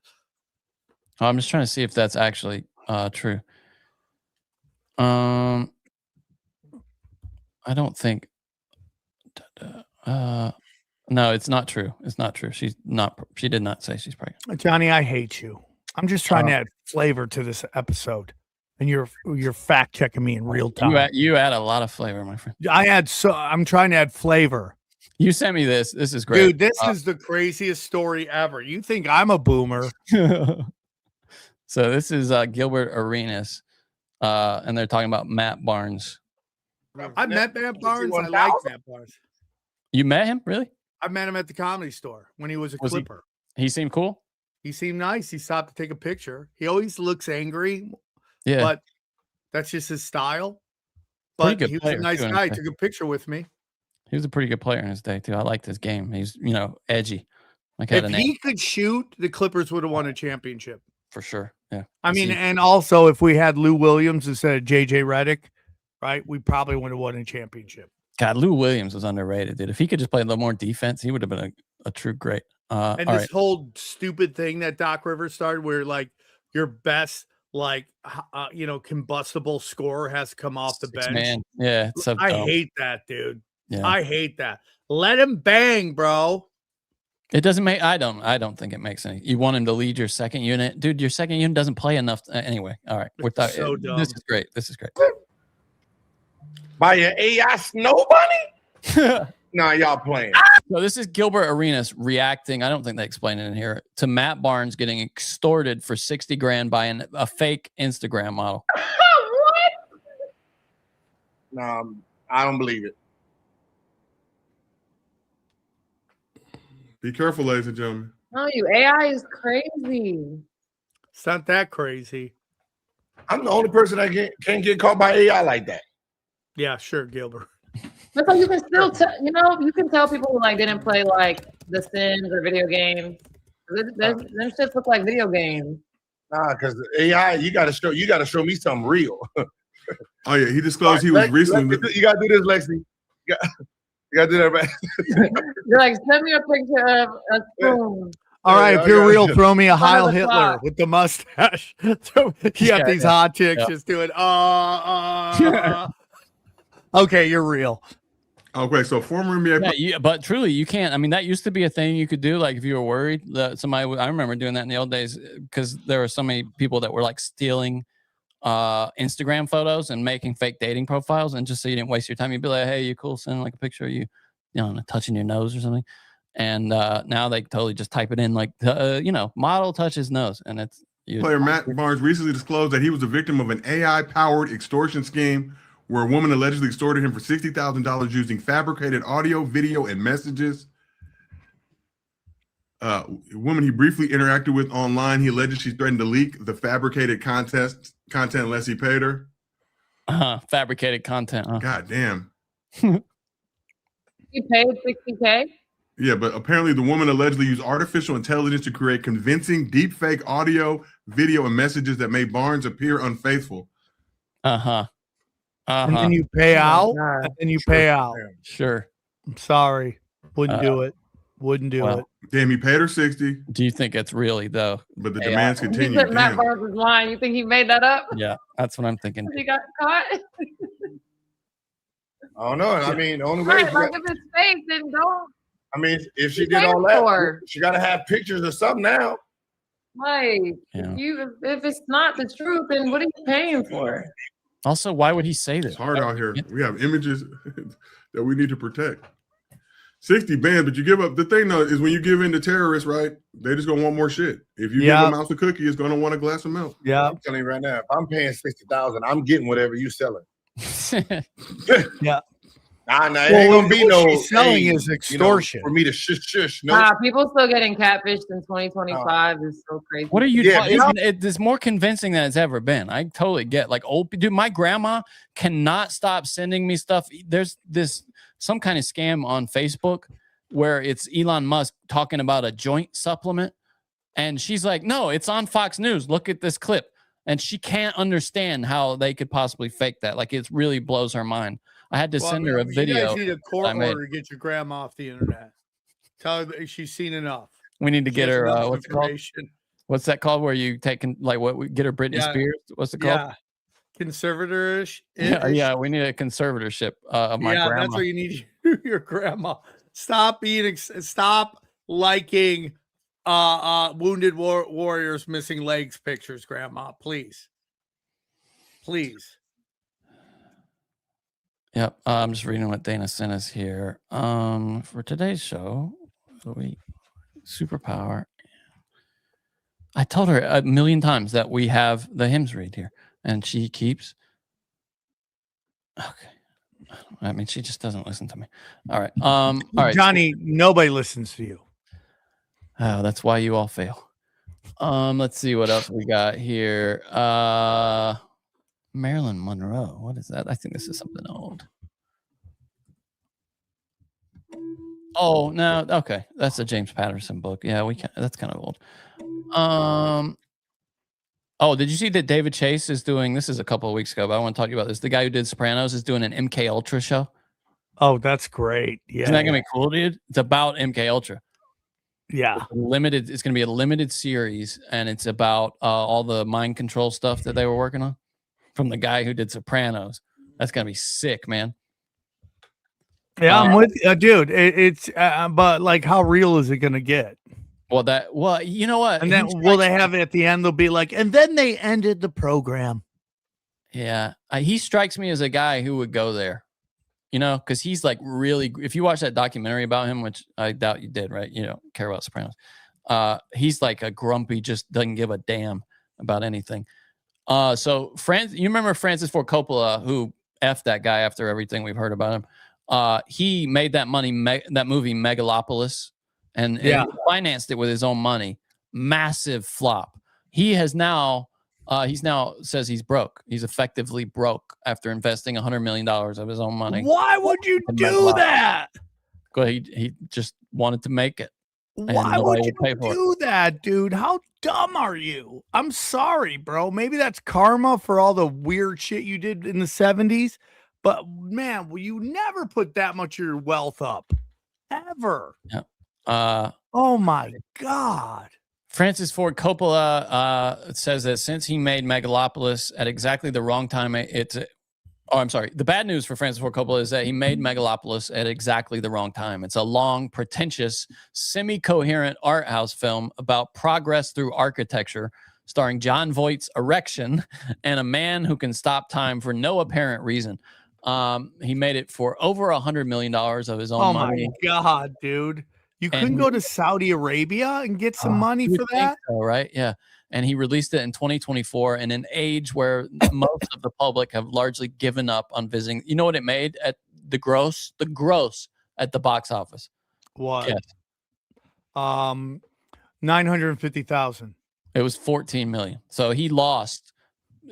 I'm just trying to see if that's actually true. I don't think. No, it's not true. It's not true. She did not say she's pregnant. Johnny, I hate you. I'm just trying to add flavor to this episode, and you're fact checking me in real time. You add a lot of flavor, my friend. I'm trying to add flavor. You sent me this. This is great, dude. This is the craziest story ever. You think I'm a boomer? So this is Gilbert Arenas, and they're talking about Matt Barnes. I met Matt Barnes. I like Matt Barnes. You met him, really? I met him at the Comedy Store when he was a Clipper. He seemed cool. He seemed nice. He stopped to take a picture. He always looks angry. Yeah, but that's just his style. But he was a nice guy. He took a picture with me. He was a pretty good player in his day too. I liked his game. He's edgy. Like if he could shoot, the Clippers would have won a championship for sure. Yeah. I mean, and also if we had Lou Williams instead of JJ Redick, right, we probably would have won a championship. God, Lou Williams was underrated, dude. If he could just play a little more defense, he would have been a true great. And this whole stupid thing that Doc Rivers started, where like your best, combustible scorer has to come off the bench. Man, yeah, it's so I dumb. hate that, dude. Yeah. I hate that. Let him bang, bro. It doesn't make. I don't think it makes any. You want him to lead your second unit, dude. Your second unit doesn't play enough. Anyway, all right. We're talking. So dumb. This is great. This is great. By your AI snow bunny? Nah, y'all playing. So this is Gilbert Arenas reacting. I don't think they explain it in here to Matt Barnes getting extorted for $60,000 by a fake Instagram model. What? No, I don't believe it. Be careful, ladies and gentlemen. No, you AI is crazy. It's not that crazy. I'm the only person that can't get caught by AI like that. Yeah, sure, Gilbert. But so you can still you can tell people who didn't play The Sims or video games. Them shits look like video games. Nah, because AI, you gotta show me something real. Oh yeah, he disclosed he was recently. You gotta do this, Lexi. You gotta do that, man. You're like, send me a picture of a spoon. All right, if you're real, throw me a Heil Hitler with the mustache. You got these hot chicks just doing, Okay, you're real. Okay, so former NBA. Yeah, but truly, you can't. I mean, that used to be a thing you could do. Like if you were worried that somebody, I remember doing that in the old days because there were so many people that were like stealing Instagram photos and making fake dating profiles, and just so you didn't waste your time, you'd be like, "Hey, you cool? Send like a picture of you, touching your nose or something." And now they totally just type it in like, model touches nose, and it's Player Matt Barnes recently disclosed that he was a victim of an AI-powered extortion scheme where a woman allegedly extorted him for $60,000 using fabricated audio, video, and messages. A woman he briefly interacted with online, he alleged she threatened to leak the fabricated content unless he paid her. Fabricated content. Huh? God damn. You paid $60K? Yeah, but apparently the woman allegedly used artificial intelligence to create convincing deepfake audio, video, and messages that made Barnes appear unfaithful. And then you pay out. And then you pay out. Sure. I'm sorry. Wouldn't do it. Wouldn't do it. Damn, he paid her 60. Do you think it's really though? But the demands continue. You said Matt Barnes was lying. You think he made that up? Yeah, that's what I'm thinking. He got caught. I don't know. I mean, the only way. Right, like if it's fake, then don't. I mean, if she You did paid all for. that, she got to have pictures or something now. Like, Yeah. if it's not the truth, then what are you paying for? Also, why would he say this? It's hard out here. We have images that we need to protect. 60 bands, but you give up. The thing though is when you give in to terrorists, right? They just gonna want more shit. If you give a mouse a cookie, it's gonna want a glass of milk. Yeah, I'm telling you right now, if I'm paying 60,000, I'm getting whatever you selling. Yeah. Nah, it ain't gonna be no. She's selling is extortion. For me to shush. No. People still getting catfished in 2025 is so crazy. What are you talking? It's more convincing than it's ever been. I totally get like old dude. My grandma cannot stop sending me stuff. There's some kind of scam on Facebook where it's Elon Musk talking about a joint supplement, and she's like, "No, it's on Fox News. Look at this clip." And she can't understand how they could possibly fake that. Like it really blows her mind. I had to send her a video. You guys need a court order to get your grandma off the internet. Tell her that she's seen enough. We need to get her. What's it called? information. What's that called? Where you take like what? We get her Britney Yeah. Spears. What's it called? Yeah. Conservatorish. Yeah, we need a conservatorship of my grandma. That's what you need. Your grandma. Stop liking wounded warriors missing legs pictures, grandma. Please. Yep. I'm just reading what Dana sent us here. For today's show, Superpower. I told her a million times that we have the hymns read here, and she keeps. Okay. I mean, she just doesn't listen to me. All right. All right, Johnny. Nobody listens to you. Oh, that's why you all fail. Let's see what else we got here. Marilyn Monroe. What is that? I think this is something old. Oh, no. Okay. That's a James Patterson book. Yeah, that's kind of old. Oh, did you see that David Chase is doing, this is a couple of weeks ago, but I want to talk to you about this. The guy who did Sopranos is doing an MK Ultra show. Oh, that's great. Yeah. Isn't that going to be cool, dude? It's about MK Ultra. Yeah. It's going to be a limited series, and it's about all the mind control stuff that they were working on from the guy who did Sopranos. That's going to be sick, man. Yeah, I'm with you, dude. It's but like, how real is it going to get? Well, you know what? And then will they have it at the end? They'll be like, and then they ended the program. Yeah, he strikes me as a guy who would go there, because he's like really. If you watch that documentary about him, which I doubt you did, right? You don't care about Sopranos. He's like a grumpy, just doesn't give a damn about anything. So you remember Francis Ford Coppola, who effed that guy after everything we've heard about him. He made that that movie Megalopolis. And he financed it with his own money. Massive flop. He now says he's broke. He's effectively broke after investing $100 million of his own money. Why would you do that? He just wanted to make it. Why would you do that, dude? How dumb are you? I'm sorry, bro. Maybe that's karma for all the weird shit you did in the 70s. But man, will you never put that much of your wealth up? Ever. Yeah. Oh my God. Francis Ford Coppola says that since he made Megalopolis at exactly the wrong time, it's Oh, I'm sorry. The bad news for Francis Ford Coppola is that he made Megalopolis at exactly the wrong time. It's a long, pretentious, semi-coherent art house film about progress through architecture, starring John Voight's erection and a man who can stop time for no apparent reason. He made it for over $100 million of his own money. Oh my God, dude. You couldn't go to Saudi Arabia and get some money for that? So, right? Yeah. And he released it in 2024 in an age where most of the public have largely given up on visiting. You know what it made at the gross at the box office? What? Yes. 950,000. It was 14 million. So he lost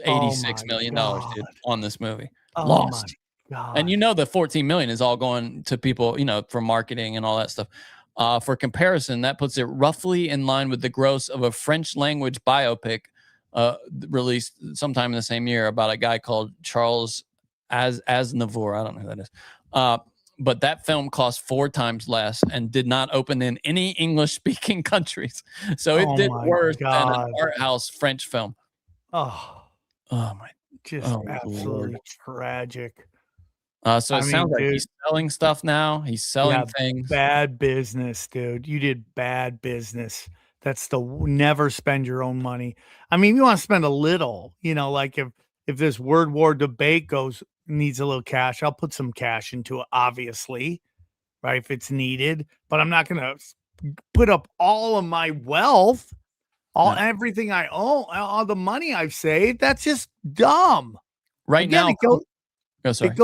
$86 million God. dude, on this movie. Oh Lost. my God. And you know the 14 million is all going to people, you know, for marketing and all that stuff. For comparison, that puts it roughly in line with the gross of a French language biopic released sometime in the same year about a guy called Charles Aznavour. I don't know who that is. But that film cost 4 times less and did not open in any English-speaking countries. So it did worse than an art house French film. Oh my! Just absolutely tragic. So it sounds like he's selling stuff now. He's selling things. Bad business, dude. You did bad business. That's never spend your own money. I mean, you want to spend a little, you know, like if this word war debate needs a little cash, I'll put some cash into it, obviously, right? If it's needed, but I'm not going to put up all of my wealth, everything I own, all the money I've saved. That's just dumb. Right now. It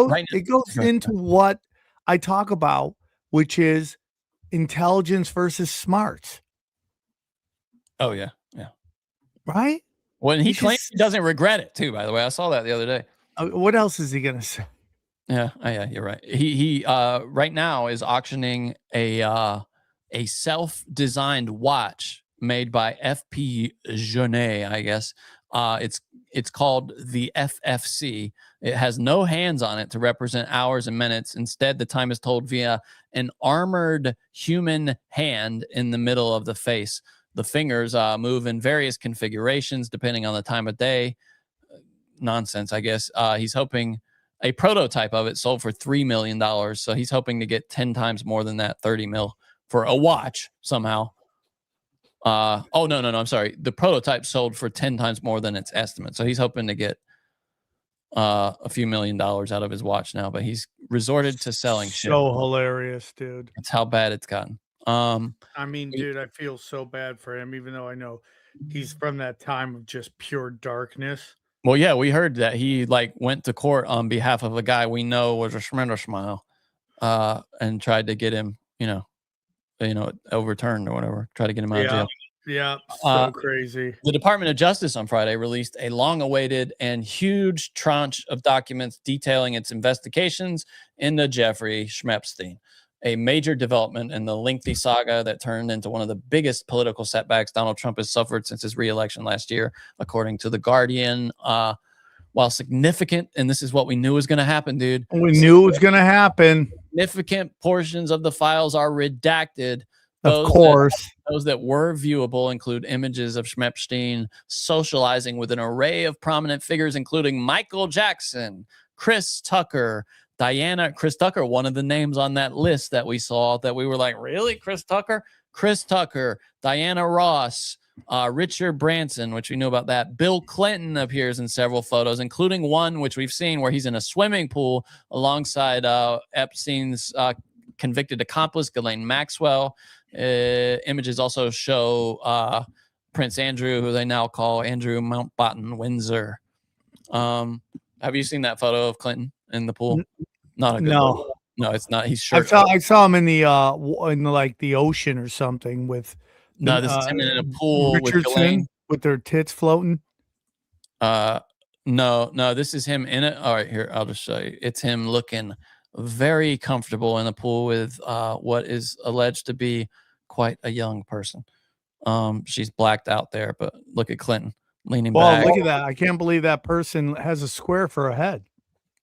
goes into what I talk about, which is intelligence versus smarts. Oh, yeah. Yeah. Right? When he claims he doesn't regret it, too, by the way. I saw that the other day. What else is he going to say? Yeah. You're right. He right now is auctioning a self-designed watch made by FP Jeunet, I guess. It's called the FFC. It has no hands on it to represent hours and minutes. Instead, the time is told via an armored human hand in the middle of the face. The fingers move in various configurations depending on the time of day. Nonsense, I guess. He's hoping a prototype of it sold for $3 million. So he's hoping to get 10 times more than that, 30 mil for a watch somehow. No, I'm sorry. The prototype sold for 10 times more than its estimate. So he's hoping to get a few $1 million out of his watch now, but he's resorted to selling shit. So hilarious, dude. That's how bad it's gotten. I mean, dude, I feel so bad for him, even though I know he's from that time of just pure darkness. Well, yeah, we heard that he went to court on behalf of a guy we know was a Schmender and tried to get him, overturned or whatever. Try to get him out of jail. Yeah, so crazy. The Department of Justice on Friday released a long-awaited and huge tranche of documents detailing its investigations into Jeffrey Epstein, a major development in the lengthy saga that turned into one of the biggest political setbacks Donald Trump has suffered since his re-election last year, according to The Guardian. While significant, and this is what we knew was going to happen, dude. We knew it was going to happen. Significant portions of the files are redacted. Of course. Those that were viewable include images of Epstein socializing with an array of prominent figures, including Michael Jackson, Chris Tucker, Diana. Chris Tucker, one of the names on that list that we saw that we were like, really? Chris Tucker? Chris Tucker, Diana Ross, Richard Branson, which we knew about that. Bill Clinton appears in several photos, including one which we've seen where he's in a swimming pool alongside Epstein's convicted accomplice, Ghislaine Maxwell. Images also show Prince Andrew, who they now call Andrew Mountbatten Windsor. Have you seen that photo of Clinton in the pool? Not a good photo. No, it's not. He's shirtless. I saw him in the the ocean or something with. No, this is him in a pool Richardson with their tits floating. No, this is him in it. All right, here, I'll just show you. It's him looking very comfortable in the pool with what is alleged to be quite a young person. She's blacked out there, but look at Clinton leaning back. Look at that. I can't believe that person has a square for a head.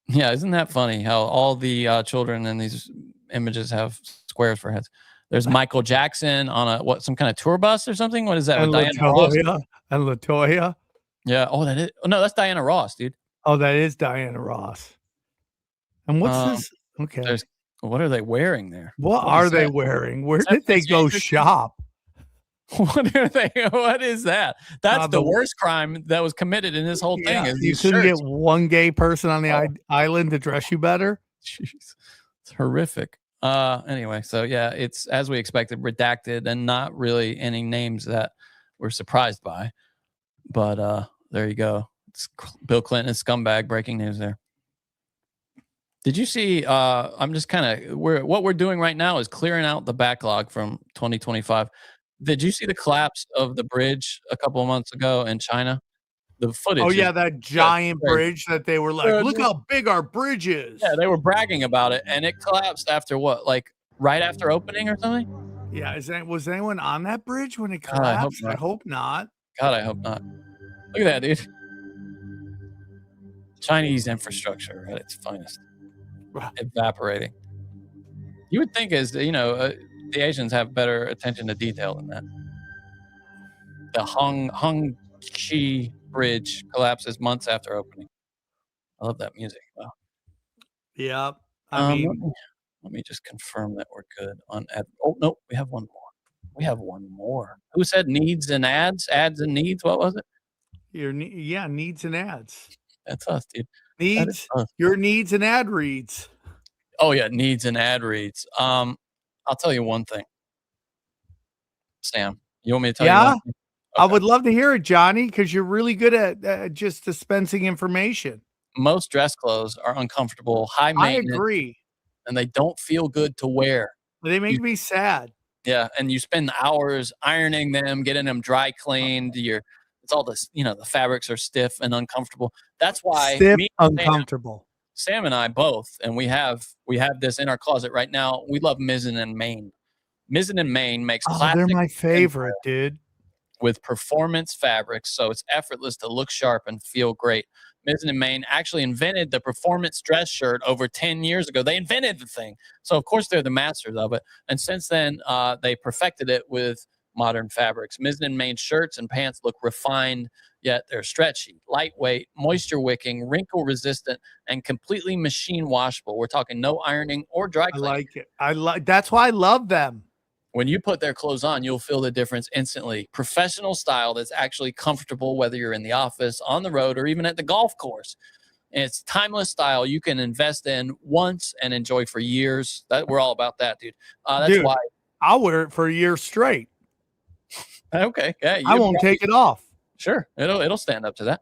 Yeah, isn't that funny how all the children in these images have squares for heads? There's Michael Jackson on some kind of tour bus or something. What is that? And LaToya. Yeah. Oh, that is. Oh, no, that's Diana Ross, dude. Oh, that is Diana Ross. And what's this? Okay. What are they wearing there? What are they wearing? Where did they go shop? What are they? What is that? That's the worst crime that was committed in this whole thing. Is You these couldn't shirts. get one gay person on the island to dress you better? Jeez. It's horrific. Anyway, so yeah, it's as we expected, redacted, and not really any names that we're surprised by. But there you go. It's Bill Clinton, scumbag. Breaking news there. Did you see? I'm just kind of what we're doing right now is clearing out the backlog from 2025. Did you see the collapse of the bridge a couple of months ago in China? The footage. Oh yeah, that giant bridge that they were like, look how big our bridge is. Yeah, they were bragging about it, and it collapsed after what? Like right after opening or something? Yeah, was anyone on that bridge when it God, I hope collapsed? not. I hope not. God, I hope not. Look at that, dude. Chinese infrastructure at its finest. Evaporating. You would think the Asians have better attention to detail than that. The Hongqi Bridge collapses months after opening. I love that music. Wow. Yeah. I mean, let me just confirm that we're good on ad. Oh no, we have one more. Who said needs and ads? Ads and needs. What was it? Needs and ads. That's us, dude. Needs your needs and ad reads. Oh yeah, needs and ad reads. I'll tell you one thing. Sam, you want me to tell you one thing? I would love to hear it, Johnny, because you're really good at just dispensing information. Most dress clothes are uncomfortable, high maintenance. I agree. And they don't feel good to wear. They make me sad. Yeah, and you spend hours ironing them, getting them dry cleaned. It's all this, the fabrics are stiff and uncomfortable. That's why uncomfortable. Sam and I both, and we have this in our closet right now. We love Mizzen and Maine. Mizzen and Maine makes classic. They're my favorite, dude. With performance fabrics, so it's effortless to look sharp and feel great. Mizzen and Maine actually invented the performance dress shirt over 10 years ago. They invented the thing. So, of course, they're the masters of it. And since then, they perfected it with modern fabrics. Mizzen and Maine shirts and pants look refined, yet they're stretchy, lightweight, moisture wicking, wrinkle resistant, and completely machine washable. We're talking no ironing or dry cleaning. I like it. That's why I love them. When you put their clothes on, you'll feel the difference instantly. Professional style that's actually comfortable, whether you're in the office, on the road, or even at the golf course. And it's timeless style you can invest in once and enjoy for years. We're all about that, dude. That's why I'll wear it for a year straight. Okay. Yeah, I won't take it off. Sure. It'll stand up to that.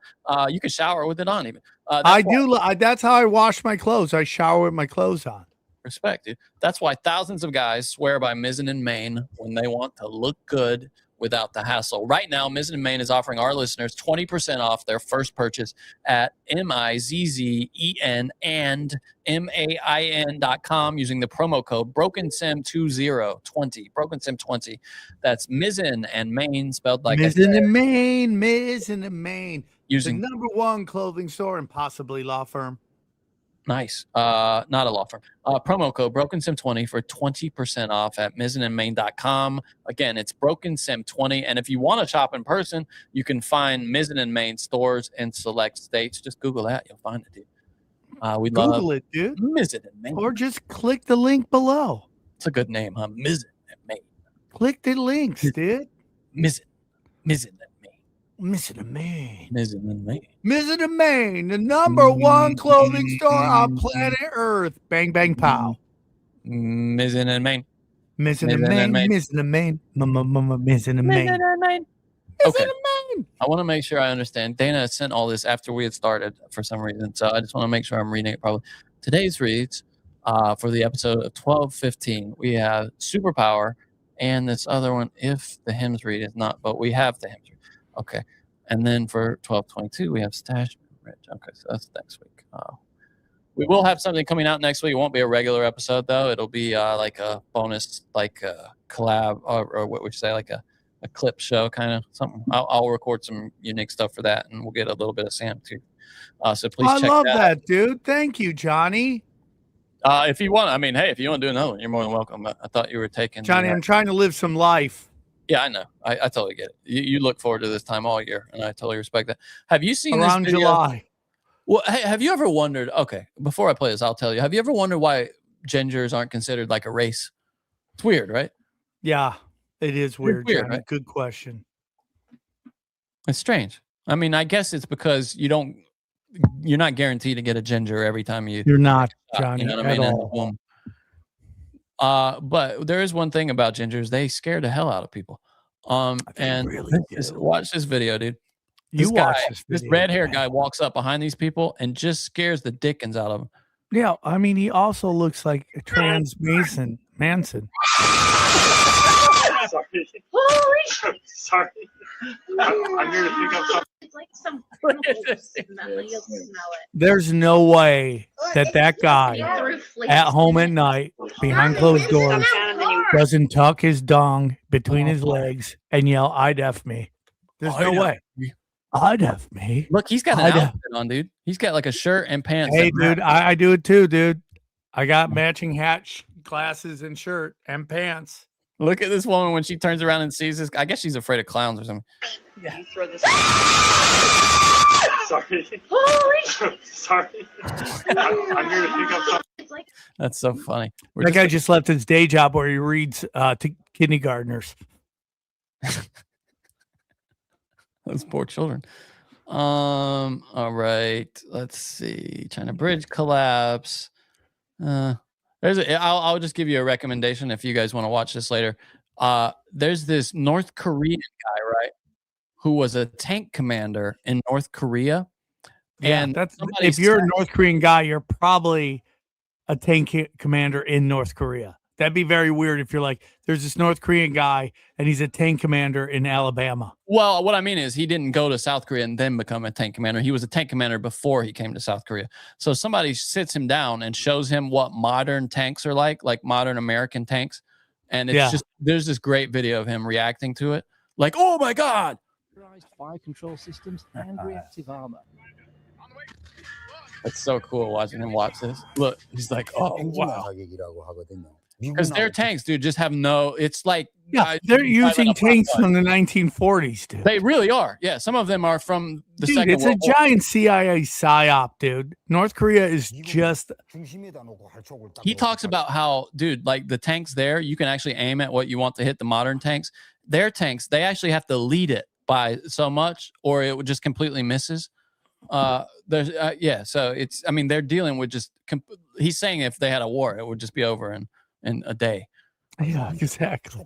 You can shower with it on even. That's how I wash my clothes. I shower with my clothes on. Respect, dude. That's why thousands of guys swear by Mizzen and Maine when they want to look good without the hassle. Right now, Mizzen and Maine is offering our listeners 20% off their first purchase at MIZZEN and MAIN.com using the promo code BrokenSim2020. BrokenSim20. That's Mizzen and Maine spelled like Mizzen and Maine. Mizzen and Maine. Using the #1 clothing store and possibly law firm. Nice. Not a law firm. Promo code BrokenSim20 for 20% off at MizzenandMaine.com. Again, it's BrokenSim20. And if you want to shop in person, you can find Mizzen and Maine stores in select states. Just Google that. You'll find it, dude. We Google it, dude. Mizzen and Maine. Or just click the link below. It's a good name, huh? Mizzen and Maine. Click the links, dude. Mizzen and Maine. Mizzen and Maine. Mizzen and Maine. Mizzen and Maine, the #1 clothing store on planet Earth. Bang, bang, pow. Mizzen and Maine. Mizzen and Maine. Mizzen and Maine. Mizzen and Maine. Okay. I want to make sure I understand. Dana sent all this after we had started for some reason, so I just want to make sure I'm reading it probably. Today's reads for the episode of 12:15, we have Superpower and this other one, if the hymns read is not, but we have the hymns read. Okay. And then for 12:22, we have Stash Rich. Okay, so that's next week. We will have something coming out next week. It won't be a regular episode, though. It'll be like a bonus, like a collab, or what would you say, like a clip show kind of something. I'll record some unique stuff for that, and we'll get a little bit of Sam, too. So please check that. I love that, dude. Thank you, Johnny. If you want, if you want to do another one, you're more than welcome. I thought you were taking... Johnny, I'm trying to live some life. Yeah, I know. I totally get it. You look forward to this time all year, and I totally respect that. Have you seen around this video? July? Well, hey, have you ever wondered? Okay, before I play this, I'll tell you. Have you ever wondered why gingers aren't considered like a race? It's weird, right? Yeah, it is weird, weird, Johnny. right? Good question. It's strange. I mean, I guess it's because you're not guaranteed to get a ginger every time You're not, Johnny, you know what I at mean? all. But there is one thing about gingers. They scare the hell out of people. And watch this video, dude. You watch this red hair guy walks up behind these people and just scares the dickens out of them. Yeah, I mean, he also looks like a trans Manson. Sorry. Holy shit. Sorry. I'm here to pick up something. It's like some smell. You'll smell it. There's no way that guy at home at night behind closed doors doesn't tuck his dong between his legs and yell, "I'd F me." There's no way. I'd F me. Look, he's got an outfit on, dude. He's got like a shirt and pants. Hey, dude, I do it too, dude. I got matching hat, glasses, and shirt and pants. Look at this woman when she turns around and sees this. I guess she's afraid of clowns or something. Yeah. You throw this. Sorry. Holy sorry. I'm here to pick up something. That's so funny. That guy just left his day job where he reads to kindergartners. Those poor children. All right. Let's see. China Bridge collapse. I'll just give you a recommendation if you guys want to watch this later. There's this North Korean guy, right, who was a tank commander in North Korea. Yeah, And if you're a North Korean guy, you're probably a tank commander in North Korea. That'd be very weird if you're like, there's this North Korean guy and he's a tank commander in Alabama. Well, what I mean is he didn't go to South Korea and then become a tank commander. He was a tank commander before he came to South Korea. So somebody sits him down and shows him what modern tanks are like modern American tanks. And it's just, there's this great video of him reacting to it. Like, oh my God. Fire control systems and reactive armor. It's so cool watching him watch this. Look, he's like, oh, wow. Because their tanks, dude, just have it's like... Yeah, they're using tanks from the 1940s, dude. They really are. Yeah, some of them are from the Second It's World a giant CIA psyop, dude. North Korea is just... He talks about how, dude, like the tanks there, you can actually aim at what you want to hit. The modern tanks, their tanks, they actually have to lead it by so much or it would just completely misses. So it's, I mean, they're dealing with just... He's saying if they had a war, it would just be over in a day. Yeah, exactly.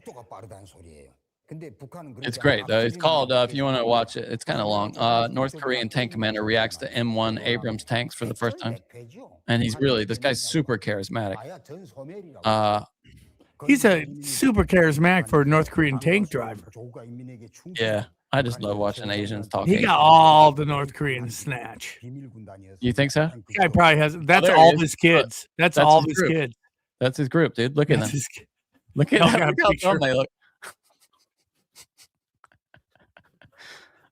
It's great though. It's called if you want to watch it, it's kind of long. North Korean tank commander reacts to M1 Abrams tanks for the first time, and this guy's super charismatic. He's a super charismatic for a North Korean tank driver. Yeah, I just love watching Asians talk. He got all the North Korean snatch. You think so? The guy probably has. That's all his kids. That's all his kids. That's his group, dude. Look at them. Look at how dumb they look.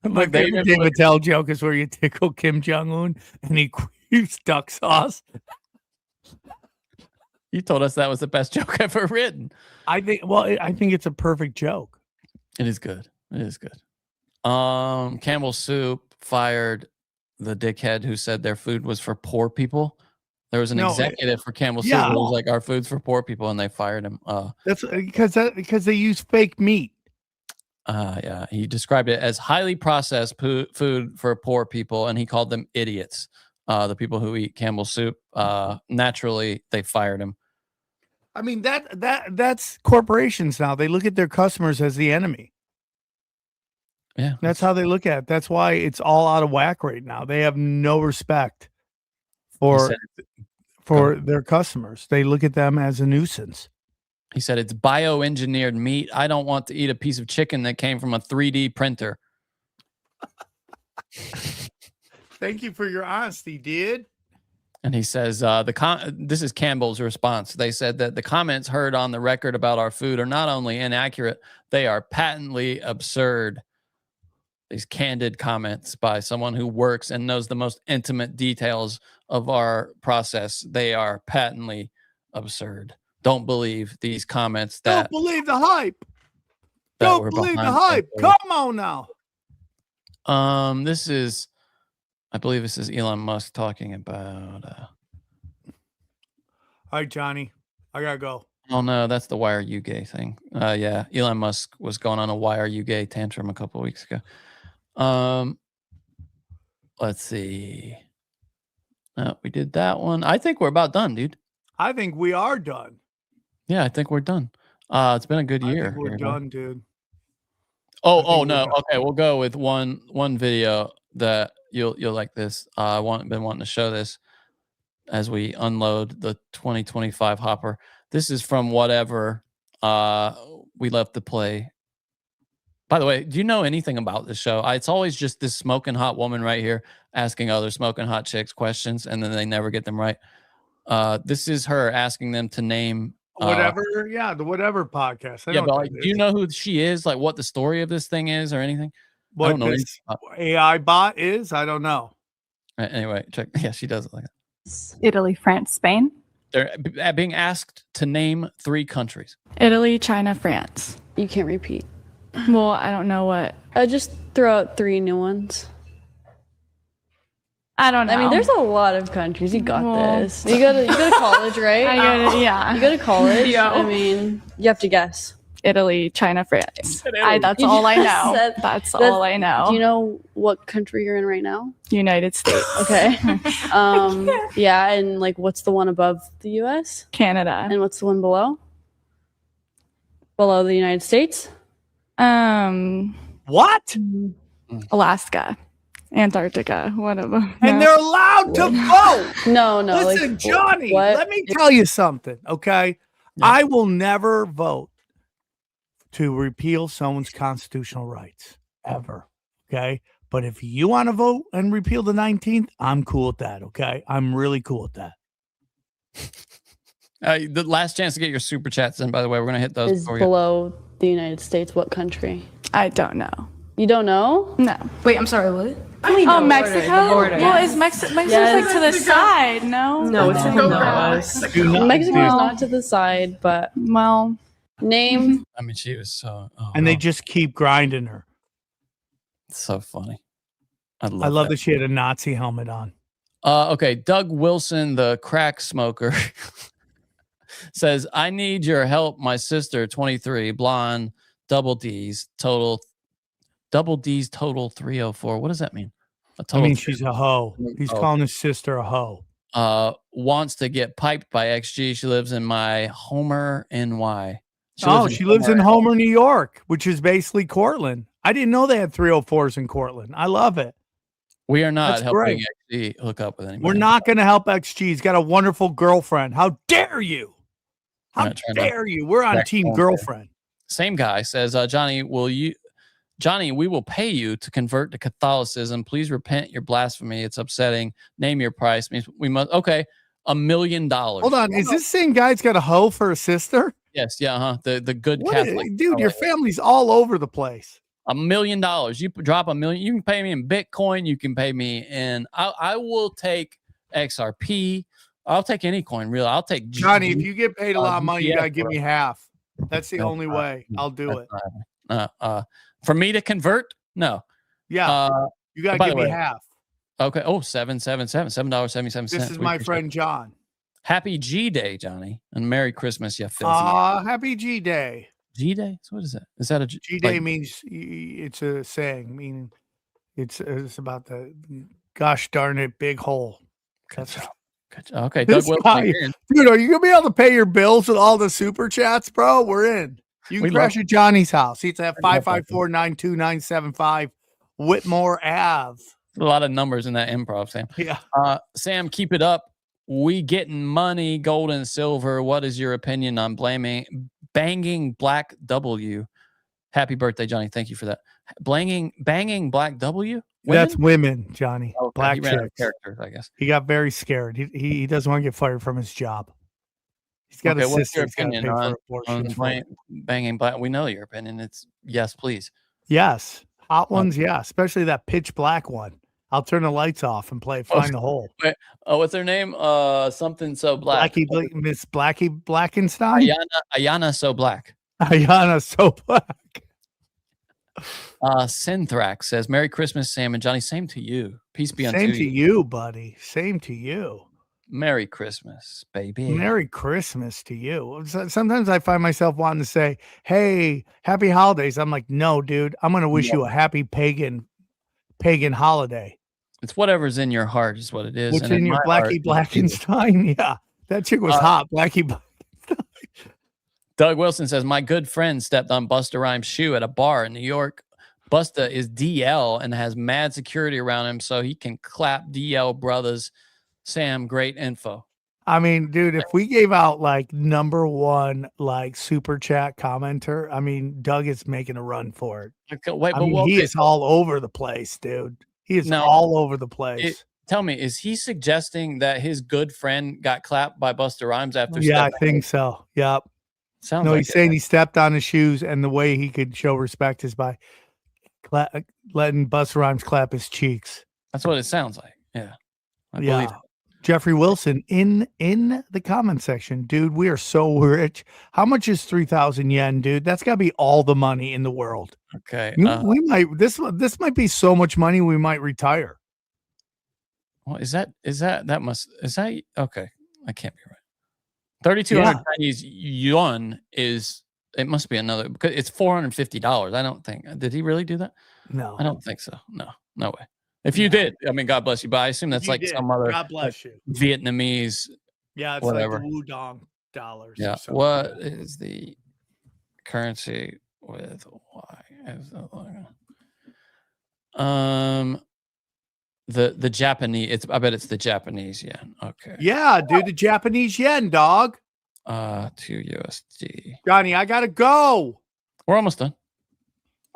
My favorite David Tell joke is where you tickle Kim Jong-un and he queefs duck sauce. You told us that was the best joke ever written. I think it's a perfect joke. It is good. It is good. Campbell Soup fired the dickhead who said their food was for poor people. There was an executive for Campbell Soup who was like, our food's for poor people, and they fired him. That's because they use fake meat. Yeah, he described it as highly processed food for poor people, and he called them idiots. The people who eat Campbell Soup. Naturally, they fired him. I mean, that's corporations now. They look at their customers as the enemy. Yeah, that's how they look at it. That's why it's all out of whack right now. They have no respect for their customers. They look at them as a nuisance. He said it's bioengineered meat. I don't want to eat a piece of chicken that came from a 3D printer. Thank you for your honesty, dude. And he says, this is Campbell's response. They said that the comments heard on the record about our food are not only inaccurate, they are patently absurd. These candid comments by someone who works and knows the most intimate details of our process, they are patently absurd. Don't believe these comments. Don't believe the hype. Don't believe the hype. Come on now. This is I believe this is Elon Musk talking about. All right, Johnny, I gotta go. Oh no, that's the "Why are you gay" thing. Yeah, Elon Musk was going on a "Why are you gay" tantrum a couple of weeks ago. Let's see. We did that one. I think we're about done, dude. I think we are done. Yeah, I think we're done. It's been a good I year. think we're done, dude. Oh no. Okay, we'll go with one video that you'll like this. Been wanting to show this as we unload the 2025 hopper. This is from whatever we left to play. By the way, do you know anything about this show? It's always just this smoking hot woman right here asking other smoking hot chicks questions, and then they never get them right. This is her asking them to name whatever. The whatever podcast. But do you know who she is? Like what the story of this thing is or anything? What I don't know this AI bot is? I don't know. Anyway, check. Yeah, she does it like that. Italy, France, Spain. They're being asked to name 3 countries. Italy, China, France. You can't repeat. Well, I don't know what. Just throw out 3 new ones. I don't know. I mean, there's a lot of countries. You got this. You go to college, right? Yeah. You go to college. Yeah. I mean, you have to guess. Italy, China, France. That's all I know. That's all I know. Do you know what country you're in right now? United States. Okay. Yeah, and like, what's the one above the U.S.? Canada. And what's the one below? Below the United States? What? Alaska, Antarctica, whatever. And they're allowed to vote. No. Listen, like, Johnny, what? let me tell you something, okay? Yeah. I will never vote to repeal someone's constitutional rights, ever, okay? But if you want to vote and repeal the 19th, I'm cool with that, okay? I'm really cool with that. The last chance to get your super chats in, by the way, we're going to hit those. Is below the United States what country? I don't know. You don't know? No. Wait, I'm sorry, what? Oh, Mexico? Well, is Mexico's like to the side, no? No, it's Mexico's not to the side, but well, name. I mean, she was so. And they just keep grinding her. It's so funny. I love that she had a Nazi helmet on. Okay, Doug Wilson, the crack smoker, says, "I need your help. My sister, 23, blonde, double D's, total 304. What does that mean? I mean, she's a hoe. He's calling his sister a hoe. Wants to get piped by XG. She lives in my Homer, NY. She lives in Homer, New York, which is basically Cortland. I didn't know they had 304s in Cortland. I love it. We are not helping XG hook up with anybody. We're not going to help XG. He's got a wonderful girlfriend. How dare you? How dare you? We're on team girlfriend. Same guy says, Johnny, we will pay you to convert to Catholicism. Please repent your blasphemy. It's upsetting. Name your price. Means we must. Okay, $1 million. Hold on. Is this same guy's got a hoe for a sister? Yes. Yeah. The good Catholic. Dude, your family's all over the place. $1 million. You drop $1 million. You can pay me in Bitcoin. You can pay me in. I will take XRP. I'll take any coin. Really. I'll take Johnny. If you get paid a lot of money, you gotta give me half. That's the only way. I'll do it. For me to convert? No. Yeah. You got to give me half. Okay. Oh, $7.77. This is my friend John. Happy G Day, Johnny. And Merry Christmas, you filthy. Happy G Day. G Day? So what is that? Is that a G Day means it's a saying, meaning it's about the gosh darn it big hole. Good job. Okay, Doug Wilson. Dude, are you gonna be able to pay your bills with all the super chats, bro? We're in. You can crash at Johnny's house. He's at 554-92975 Whitmore Ave. A lot of numbers in that improv, Sam. Yeah. Sam, keep it up. We getting money, gold and silver. What is your opinion on banging Black W? Happy birthday, Johnny. Thank you for that. Banging Black W? Women? That's women, Johnny. Okay, black chicks. Characters, I guess. He got very scared. He doesn't want to get fired from his job. He's got a sister. What's your opinion on banging Black? We know your opinion. It's yes, please. Yes. Hot ones, yeah. Especially that pitch black one. I'll turn the lights off and play Find the Hole. Wait, what's her name? Something so black. Miss Blackie Blackenstein? Ayanna so black. Ayanna so black. Synthrax says, Merry Christmas, Sam and Johnny. Same to you. Peace be unto you. Same to you, buddy. Same to you. Merry Christmas, baby. Merry Christmas to you. Sometimes I find myself wanting to say, hey, happy holidays. I'm like, no, dude, I'm going to wish you a happy pagan holiday. It's whatever's in your heart is what it is. What's in your Blackie Blackenstein? Yeah, that chick was hot. Blackie. Doug Wilson says, my good friend stepped on Busta Rhymes' shoe at a bar in New York. Busta is DL and has mad security around him so he can clap DL brothers. Sam, great info. I mean, dude, if we gave out like #1 like super chat commenter, I mean, Doug is making a run for it. Okay, wait, I mean, he is all over the place, dude. He is all over the place. Tell me, is he suggesting that his good friend got clapped by Busta Rhymes after? Yeah, I think so. Yep. Sounds no, like he's saying he stepped on his shoes, and the way he could show respect is by letting Busta Rhymes clap his cheeks. That's what it sounds like. Yeah. I believe it. Jeffrey Wilson in the comment section, dude, we are so rich. How much is 3,000 yen, dude? That's got to be all the money in the world. Okay. We might this might be so much money we might retire. Well, is that okay? I can't be right. 3,200 Chinese yuan is, it must be another, because it's $450. I don't think, did he really do that? No, I don't think so. No way. If you did, I mean, God bless you. But I assume that's like some other God bless you. Vietnamese. Yeah, it's whatever. like the Wudong dollars. Yeah. What is the currency with Y? The Japanese. I bet it's the Japanese yen. Okay. Yeah, dude, the Japanese yen, dog. 2 USD. Johnny, I gotta go. We're almost done.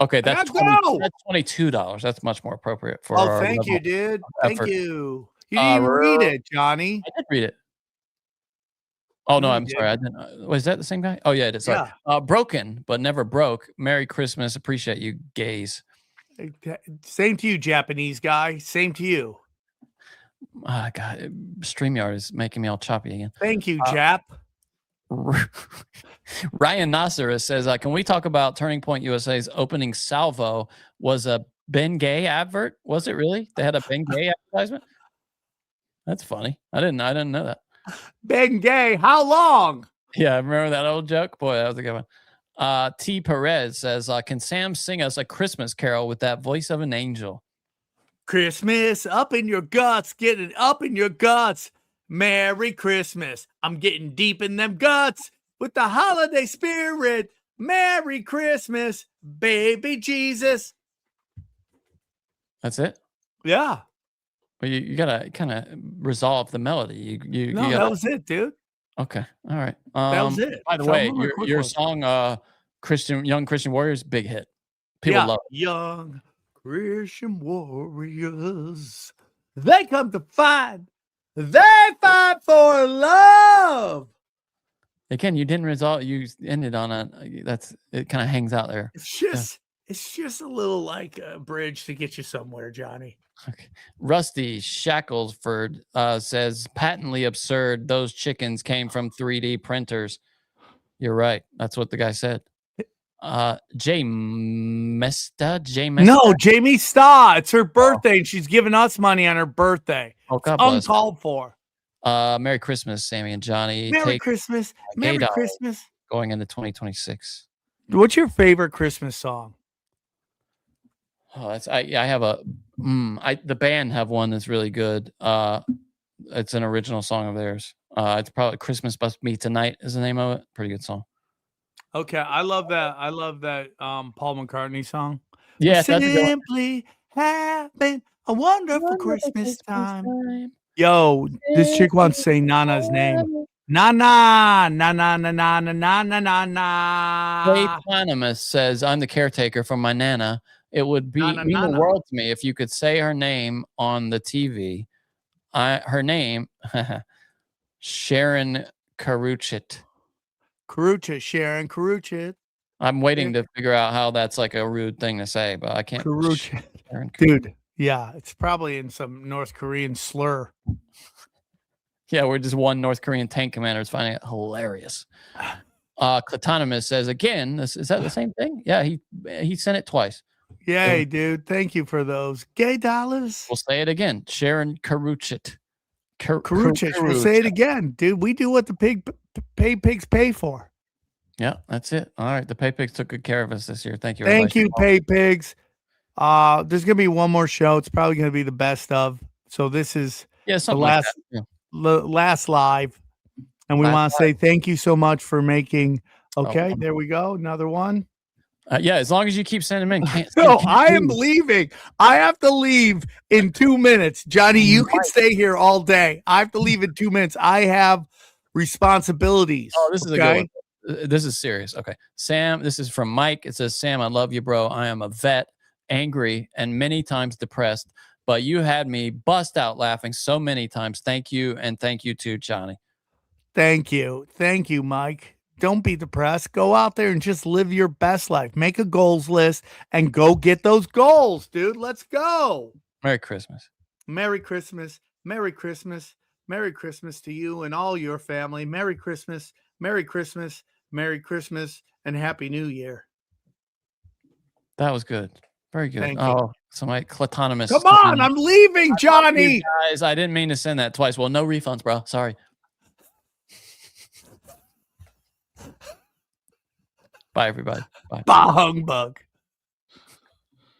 Okay, that's $22. That's much more appropriate for. Oh, thank you, dude. Thank you. You didn't even read it, Johnny. I did read it. Oh no, I'm sorry. I didn't. Was that the same guy? Oh yeah, it is. Sorry. Yeah. Broken but never broke. Merry Christmas. Appreciate you, gays. Same to you, Japanese guy. Same to you. God, StreamYard is making me all choppy again. Thank you, Jap. Ryan Nasser says, can we talk about Turning Point USA's opening salvo was a Ben Gay advert? Was it really? They had a Ben Gay advertisement? That's funny. I didn't know that. Ben Gay, how long? Yeah, I remember that old joke. Boy, that was a good one. T. Perez says, can Sam sing us a Christmas carol with that voice of an angel? Christmas up in your guts, get it up in your guts. Merry Christmas. I'm getting deep in them guts with the holiday spirit. Merry Christmas, baby Jesus. That's it? Yeah. Well, you gotta kind of resolve the melody. You gotta... that was it, dude. Okay. All right. That was it. By the way, your song, Young Christian Warriors, big hit. People love it. Young Christian Warriors. They come to fight. They fight for love. Again, you didn't resolve. You ended on it kind of hangs out there. It's just a little like a bridge to get you somewhere, Johnny. Okay. Rusty Shacklesford says, patently absurd. Those chickens came from 3D printers. You're right. That's what the guy said. Jamie Starr. No, Jamie Starr. It's her birthday, and she's giving us money on her birthday. Oh, God bless. Uncalled for. Merry Christmas, Sammy and Johnny. Merry Christmas. Merry Christmas. Going into 2026. What's your favorite Christmas song? Oh, I have the band have one that's really good. It's an original song of theirs. It's probably Christmas Must Be Tonight is the name of it. Pretty good song. Okay, I love that. Paul McCartney song. Yeah, simply having a wonderful Christmas time. Yo, this chick wants to say Nana's name. Nana, Nana, Nana, Nana, Nana, Nana. Anonymous says, "I'm the caretaker for my Nana. It would mean the world to me if you could say her name on the TV. Her name, Sharon Karuchit." Sharon Karuchit. I'm waiting to figure out how that's like a rude thing to say, but I can't. Karuchit. Dude, yeah, it's probably in some North Korean slur. Yeah, we're just one North Korean tank commander is finding it hilarious. Clatonymous says, again, is that the same thing? Yeah, he sent it twice. Yay, dude. Thank you for those. Gay dollars. We'll say it again. Sharon Karuchit. Karuchich. We'll say it again, dude. We do what the pigs pay for. Yeah, that's it. All right. The pay pigs took good care of us this year. Thank you. Thank you, pay pigs. There's gonna be one more show. It's probably gonna be the best of. So this is the last last live. And we want to say thank you so much for making. Okay, there we go. Another one. Yeah, as long as you keep sending them in. No, I am leaving. I have to leave in 2 minutes. Johnny, you can stay here all day. I have to leave in 2 minutes. I have responsibilities. Oh, this is a good one. This is serious. Okay. Sam, this is from Mike. It says, Sam, I love you, bro. I am a vet, angry, and many times depressed, but you had me bust out laughing so many times. Thank you, and thank you too, Johnny. Thank you. Thank you, Mike. Don't be depressed. Go out there and just live your best life. Make a goals list and go get those goals, dude. Let's go. Merry Christmas. Merry Christmas. Merry Christmas. Merry Christmas to you and all your family. Merry Christmas. Merry Christmas. Merry Christmas and Happy New Year. That was good. Very good. Thank you. Somebody clatonomous. Come on, I'm leaving, Johnny. Guys, I didn't mean to send that twice. Well, no refunds, bro. Sorry. Bye, everybody. Bye. Bah humbug.